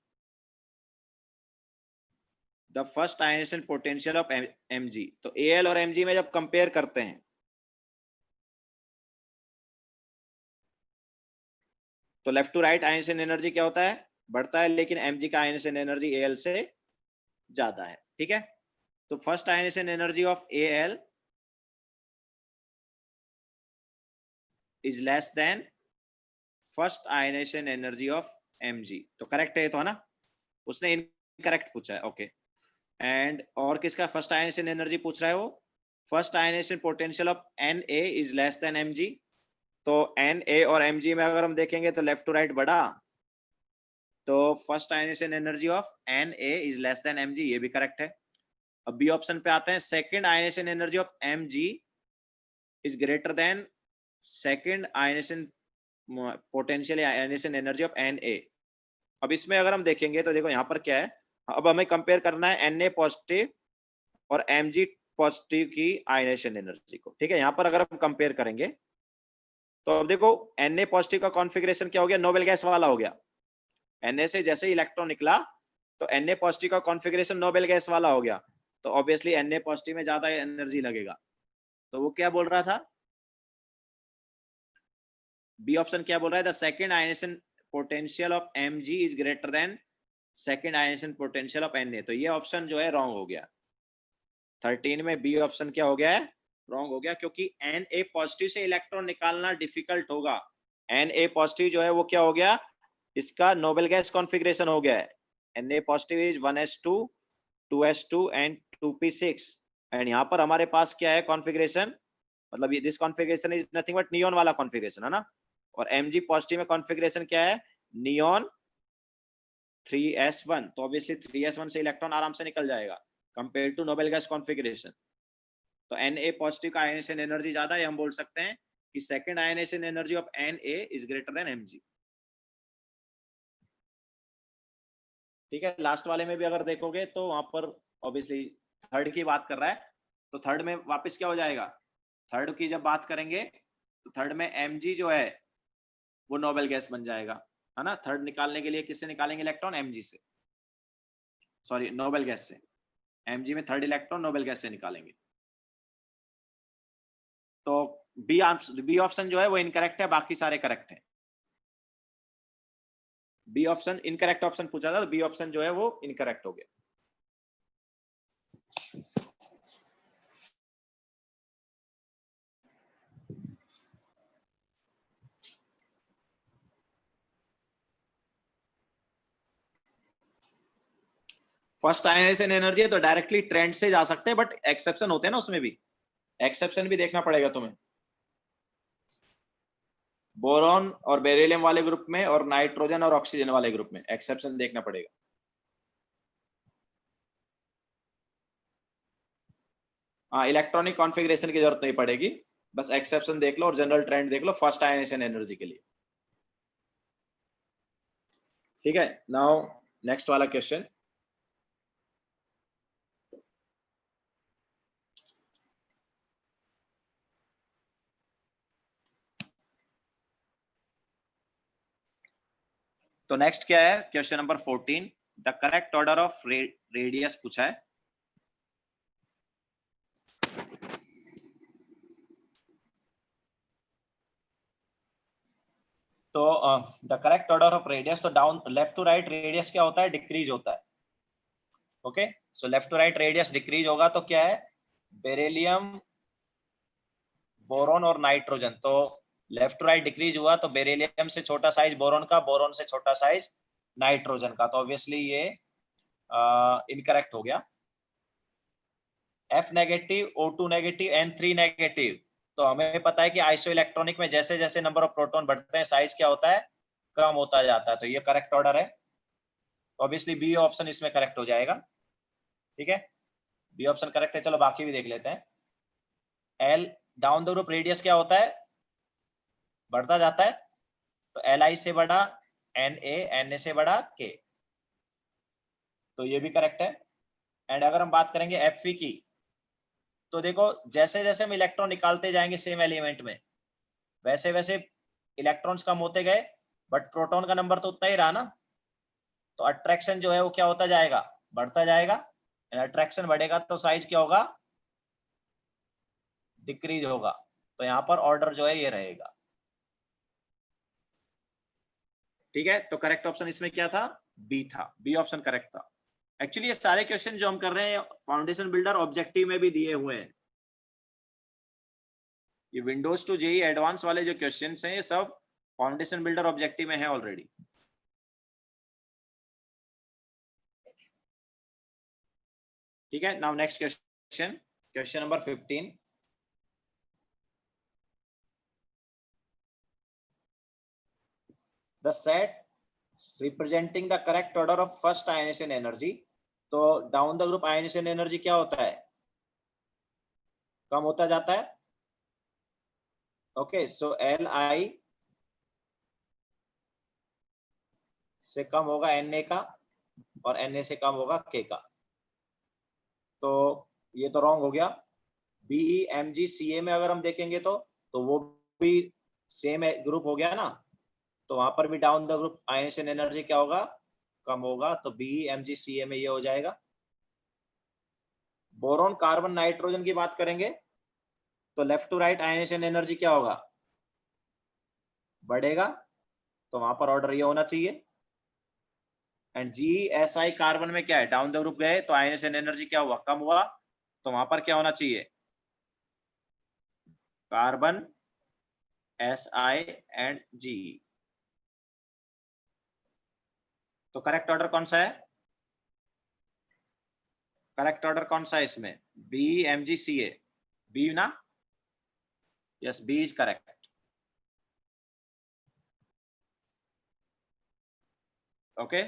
the first ionization potential of Mg। तो Al और Mg में जब compare करते हैं तो left to right ionization energy क्या होता है? बढ़ता है, लेकिन Mg का आयनाइजेशन एनर्जी Al से ज्यादा है। ठीक है, तो first ionization energy of Al is less than first ionization energy of Mg। तो करेक्ट है तो, है ना? उसने इनकरेक्ट पूछा है। ओके, एंड और किसका फर्स्ट आयनाइजेशन एनर्जी पूछ रहा है? वो first ionization potential of Na is less than Mg। तो Na और Mg में अगर हम देखेंगे तो लेफ्ट टू राइट बढ़ा, तो first ionization energy of Na is less than Mg, ये भी करेक्ट है। अब बी ऑप्शन पे आते हैं। Second ionization energy of Mg is greater than second ionization potential ionization energy of Na। अब इसमें अगर हम देखेंगे तो देखो यहाँ पर क्या है, अब हमें कंपेयर करना है Na पॉजिटिव और Mg पॉजिटिव की आयनाइजेशन एनर्जी को। ठीक है, यहाँ पर अगर हम कंपेयर करेंगे तो अब देखो Na पॉजिटिव का कॉन्फ़िगरेशन क्या हो गया? नोबेल गैस वाला हो गया। Na से जैसे ही इलेक्ट्रॉन निकला तो Na पॉजिटिव का कॉन्फ़िगरेशन नोबेल गैस वाला हो गया, तो ऑब्वियसली Na पॉजिटिव में ज्यादा एनर्जी लगेगा। तो वो क्या बोल रहा था? बी ऑप्शन क्या बोल रहा है? The second ionization potential of Mg is greater than second ionization potential of Na। तो ये ऑप्शन जो है रॉन्ग हो गया। 13 में बी ऑप्शन क्या हो गया है? रॉन्ग हो गया, क्योंकि Na पॉजिटिव से इलेक्ट्रॉन निकालना डिफिकल्ट होगा। Na पॉजिटिव जो है वो क्या हो गया? इसका नोबेल गैस कॉन्फ़िगरेशन हो गया है। Na positive is 1s2 2s2 and 2p6, and यहाँ पर हमारे पास क्या है कॉन्फ़िगरेशन? मतलब ये this configuration is nothing but neon वाला कॉन्फ़िगरेशन, है ना? और Mg पॉजिटिव में कॉन्फ़िगरेशन क्या है? Neon 3s1। तो ऑब्वियसली 3s1 से इलेक्ट्रॉन आराम से निकल जाएगा compare to noble gas configuration. तो Na पॉजिटिव का आयनाइजेशन एनर्जी ज्यादा है, हम बोल सकते हैं कि second ionization energy of Na is greater than Mg। ठीक है, लास्ट वाले में भी अगर देखोगे तो वहां पर ऑब्वियसली थर्ड की बात कर रहा है, तो थर्ड में वापस क्या हो जाएगा? थर्ड की जब बात करेंगे तो थर्ड में Mg जो है वो नोबेल गैस बन जाएगा, है ना? थर्ड निकालने के लिए किससे निकालेंगे इलेक्ट्रॉन? Mg से, सॉरी नोबेल गैस से। Mg में थर्ड इलेक्ट्रॉन नोबेल गैस से निकालेंगे। तो बी ऑप्शन जो है वो इनकरेक्ट है, बाकी सारे करेक्ट है। बी ऑप्शन इनकरेक्ट ऑप्शन पूछा था, तो बी ऑप्शन जो है वो इनकरेक्ट हो गया। फर्स्ट आयनाइजेशन एनर्जी है तो डायरेक्टली ट्रेंड से जा सकते हैं, बट एक्सेप्शन होते हैं ना, उसमें भी एक्सेप्शन भी देखना पड़ेगा तुम्हें। बोरॉन और बेरिलियम वाले ग्रुप में और नाइट्रोजन और ऑक्सीजन वाले ग्रुप में एक्सेप्शन देखना पड़ेगा। हाँ, इलेक्ट्रॉनिक कॉन्फ़िगरेशन की जरूरत नहीं पड़ेगी, बस एक्सेप्शन देख लो और जनरल ट्रेंड देख लो फर्स्ट आयनाइजेशन एनर्जी के लिए। ठीक है, नाउ नेक्स्ट वाला क्वेश्चन। तो नेक्स्ट क्या है? Question number 14, the correct order of radius पूछा है। तो the correct order of radius, तो down left to right radius क्या होता है? डिक्रीज होता है। Okay, so left to right radius decrease होगा तो क्या है? बेरिलियम, बोरॉन और नाइट्रोजन। तो लेफ्ट टू राइट डिक्रीज हुआ तो बेरिलियम से छोटा साइज बोरॉन का, बोरॉन से छोटा साइज नाइट्रोजन का, तो ऑब्वियसली ये इनकरेक्ट हो गया। F negative, O2 negative, N3 negative. तो हमें पता है कि आइसो इलेक्ट्रॉनिक में जैसे जैसे नंबर ऑफ प्रोटॉन बढ़ते हैं साइज क्या होता है? कम होता जाता है, तो ये करेक्ट ऑर्डर है। ऑब्वियसली बी ऑप्शन इसमें करेक्ट हो जाएगा। ठीक है, बी ऑप्शन करेक्ट है। चलो बाकी भी देख लेते हैं। L down the group radius क्या होता है, बढ़ता जाता है, तो एल आई से बड़ा एन ए से बड़ा के, तो ये भी करेक्ट है। एंड अगर हम बात करेंगे एफ की, तो देखो जैसे जैसे हम इलेक्ट्रॉन निकालते जाएंगे सेम एलिमेंट में, वैसे वैसे इलेक्ट्रॉन्स कम होते गए, बट प्रोटॉन का नंबर तो उतना ही रहा ना, तो अट्रैक्शन जो है वो क्या होता जाएगा, बढ़ता जाएगा। अट्रैक्शन बढ़ेगा तो साइज क्या होगा, डिक्रीज होगा। तो यहाँ पर ऑर्डर जो है ये रहेगा। ठीक है, तो करेक्ट ऑप्शन इसमें क्या था, बी था, बी ऑप्शन करेक्ट था। एक्चुअली ये सारे क्वेश्चन जो हम कर रहे हैं फाउंडेशन बिल्डर ऑब्जेक्टिव में भी दिए हुए हैं। ये विंडोज टू जेई एडवांस वाले जो क्वेश्चंस हैं ये सब फाउंडेशन बिल्डर ऑब्जेक्टिव में है ऑलरेडी। ठीक है, now next question, question number 15। The set representing the correct order of first ionization energy, तो down the group ionization energy क्या होता है, कम होता जाता है। ओके, सो एल आई से कम होगा Na का और Na से कम होगा K का, तो ये तो रॉन्ग हो गया। BeMgCa में अगर हम देखेंगे तो वो भी सेम ग्रुप हो गया ना, तो वहां पर भी down the group ionization energy क्या होगा, कम होगा, तो BeMgCa में ये हो जाएगा। बोरॉन कार्बन नाइट्रोजन की बात करेंगे तो left to right ionization energy क्या होगा, बढ़ेगा, तो वहां पर ऑर्डर ये होना चाहिए। एंड GSI कार्बन में क्या है, डाउन द ग्रुप गए तो आयनाइजेशन एनर्जी क्या हुआ, कम हुआ, तो वहां पर क्या होना चाहिए, कार्बन Si एंड G। तो करेक्ट ऑर्डर कौन सा है, करेक्ट ऑर्डर कौन सा है इसमें, BeMgCa, बी ना, yes B is correct. Okay,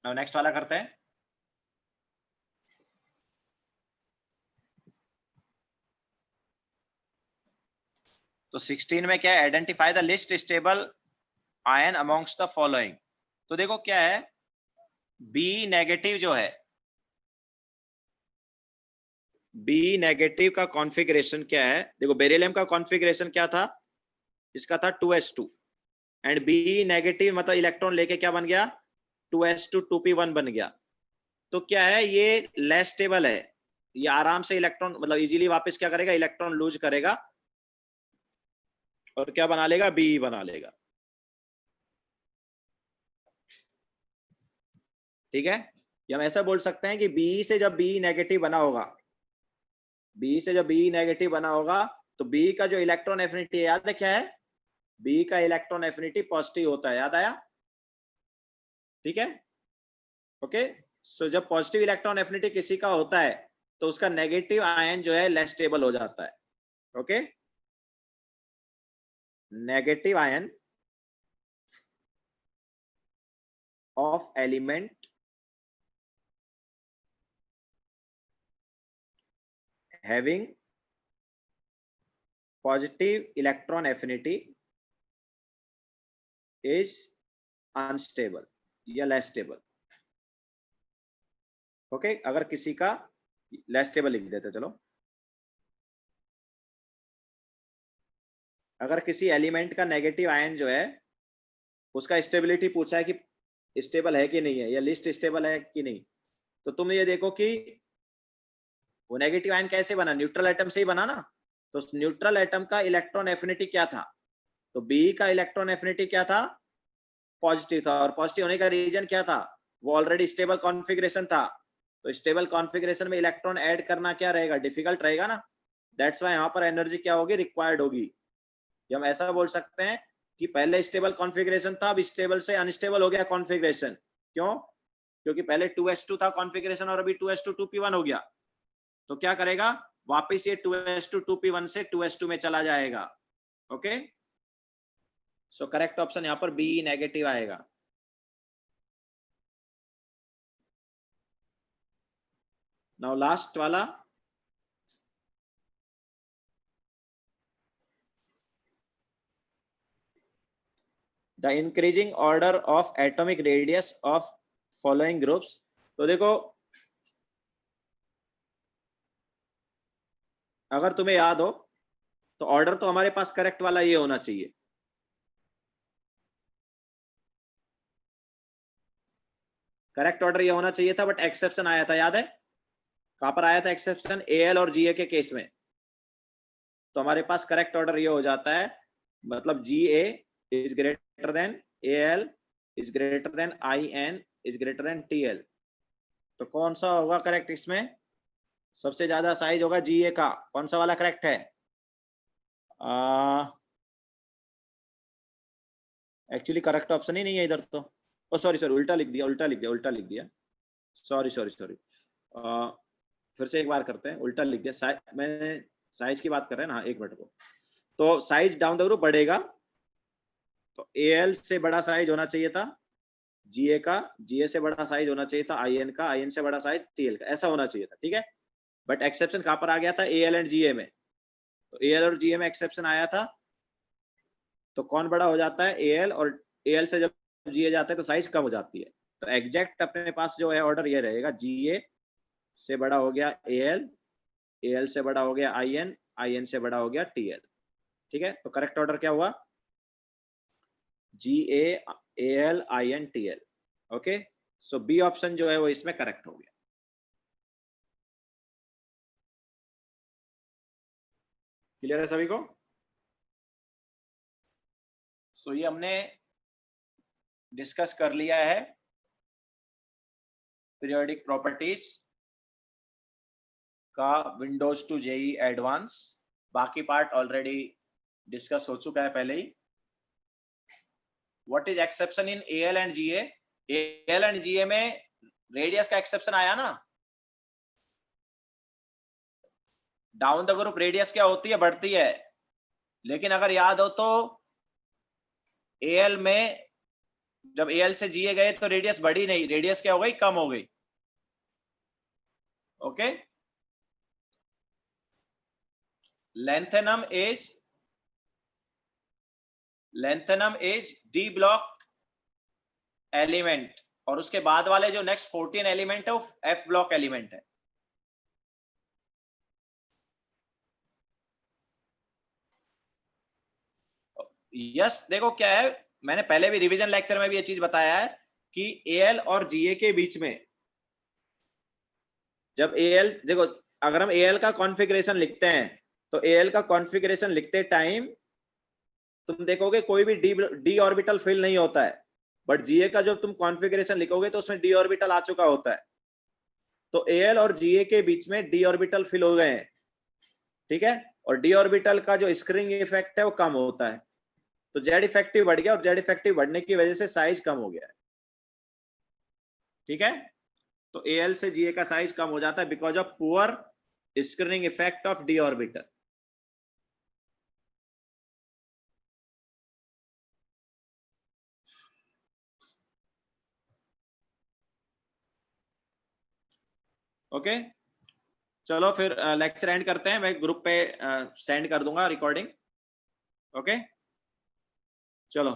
now next वाला करते हैं। तो 16 में क्या है, identify the least stable ion amongst the following. तो देखो क्या है, बी नेगेटिव जो है, बी नेगेटिव का कॉन्फ़िगरेशन क्या है, देखो बेरिलियम का कॉन्फ़िगरेशन क्या था, इसका था 2s2, एंड बी नेगेटिव मतलब इलेक्ट्रॉन लेके क्या बन गया, 2s2 2p1 बन गया। तो क्या है, ये लेस स्टेबल है, ये आराम से इलेक्ट्रॉन मतलब इजीली वापस क्या करेगा, इलेक्ट्रॉन लूज करेगा और क्या बना लेगा, बी बना लेगा। ठीक है, हम ऐसा बोल सकते हैं कि बी से जब बी नेगेटिव बना होगा, बी से जब बी नेगेटिव बना होगा, तो बी का जो इलेक्ट्रॉन एफिनिटी है, याद है क्या है, बी का इलेक्ट्रॉन एफिनिटी पॉजिटिव होता है, याद आया। ठीक है, ओके, सो जब पॉजिटिव इलेक्ट्रॉन एफिनिटी किसी का होता है तो उसका नेगेटिव आयन जो है लेस स्टेबल हो जाता है। Okay, negative ion of element having positive electron affinity is unstable या less stable। ओके, अगर किसी का less stable लिख देते, चलो अगर किसी एलिमेंट का नेगेटिव आयन जो है उसका स्टेबिलिटी पूछा है कि स्टेबल है कि नहीं है, या लिस्ट स्टेबल है कि नहीं, तो तुम ये देखो कि वो नेगेटिव आयन कैसे बना, न्यूट्रल एटम से ही बना ना, तो न्यूट्रल एटम का इलेक्ट्रॉन एफिनिटी क्या था, तो बी का इलेक्ट्रॉन एफिनिटी क्या था, पॉजिटिव था, और पॉजिटिव होने का रीजन क्या था, वो ऑलरेडी स्टेबल कॉन्फ़िगरेशन था, तो स्टेबल कॉन्फ़िगरेशन में इलेक्ट्रॉन ऐड करना क्या रहेगा, डिफिकल्ट रहेगा ना, दैट्स व्हाई यहाँ पर एनर्जी क्या होगी, रिक्वायर्ड होगी। हम ऐसा बोल सकते हैं कि पहले स्टेबल कॉन्फ़िगरेशन था, अब स्टेबल से अनस्टेबल हो गया कॉन्फ़िगरेशन, क्यों, क्योंकि पहले 2s2 था कॉन्फ़िगरेशन और अभी 2s2 2p1 हो गया, तो क्या करेगा, वापिस ये 2s2 2p1 से 2s2 में चला जाएगा। ओके, सो करेक्ट ऑप्शन यहाँ पर बी नेगेटिव आएगा। नाउ लास्ट वाला, the increasing order of atomic radius of following groups. तो देखो, अगर तुम्हें याद हो तो ऑर्डर तो हमारे पास करेक्ट वाला ये होना चाहिए। करेक्ट ऑर्डर ये होना चाहिए था, बट एक्सेप्शन आया था, याद है? कहां पर आया था एक्सेप्शन? एएल और जीए के केस में। तो हमारे पास करेक्ट ऑर्डर ये हो जाता है, मतलब GA is greater than AL is greater than IN is greater than TL. तो कौन सा होगा करेक्ट इसमें? सबसे ज्यादा साइज होगा जीए का। कौन सा वाला करेक्ट है? एक्चुअली करेक्ट ऑप्शन ही नहीं है इधर तो। ओ सॉरी सॉरी, उल्टा लिख दिया। सॉरी फिर से एक बार करते हैं। उल्टा लिख दिया, मैंने साइज की बात कर रहे हैं ना। एक मिनट को, तो साइज डाउन द ग्रुप बढ़ेगा, तो एएल से बड़ा साइज होना चाहिए था जीए का, जीए से बड़ा साइज होना चाहिए था आईएन का, आईएन से बड़ा साइज टीएल का, ऐसा होना चाहिए था। ठीक है, बट एक्सेप्शन कहां पर आ गया था? एएल एंड जीए में। तो एएल और जीए में एक्सेप्शन आया था, तो कौन बड़ा हो जाता है? एएल, और एएल से जब जीए जाता है तो साइज कम हो जाती है। तो एग्जैक्ट अपने पास जो है ऑर्डर ये रहेगा, जीए से बड़ा हो गया एएल, एएल से बड़ा हो गया आईएन, आईएन से बड़ा हो गया टीएल। ठीक है, तो करेक्ट ऑर्डर क्या हुआ? GA AL IN TL. Okay, so B option जो है वो इसमें करेक्ट हो गया। क्लियर है सभी को? सो ये हमने डिस्कस कर लिया है पीरियोडिक प्रॉपर्टीज का विंडोज टू जेई एडवांस। बाकी पार्ट ऑलरेडी डिस्कस हो चुका है पहले ही। What is exception in AL and GA? AL and GA में रेडियस का एक्सेप्शन आया ना। डाउन द ग्रुप रेडियस क्या होती है? बढ़ती है। लेकिन अगर याद हो तो एएल में जब एएल से जीए गए तो रेडियस बढ़ी नहीं, रेडियस क्या हो गई? कम हो गई। Okay, lanthanum is D block element, और उसके बाद वाले जो नेक्स्ट 14 एलिमेंट है वो एफ ब्लॉक एलिमेंट है। यस, देखो क्या है, मैंने पहले भी रिवीजन लेक्चर में भी ये चीज बताया है कि एएल और जीए के बीच में जब एएल, देखो अगर हम एएल का कॉन्फ़िगरेशन लिखते हैं तो एएल का कॉन्फ़िगरेशन लिखते टाइम तुम देखोगे कोई भी डी ऑर्बिटल फिल नहीं होता है, बट जीए का जब तुम कॉन्फ़िगरेशन लिखोगे तो उसमें डी ऑर्बिटल आ चुका होता है। तो एएल और जीए के बीच में डी ऑर्बिटल फिल हो गए हैं। ठीक है, और डी ऑर्बिटल का जो स्क्रीनिंग इफेक्ट है वो कम होता है, तो जेड इफेक्टिव बढ़ गया, और जेड इफेक्टिव बढ़ने की वजह से साइज कम हो गया है। ठीक है, तो एएल से जीए का साइज कम हो जाता है because of poor screening effect of D orbital. Okay, चलो फिर लेक्चर एंड करते हैं। मैं ग्रुप पे सेंड कर दूंगा रिकॉर्डिंग। ओके, चलो।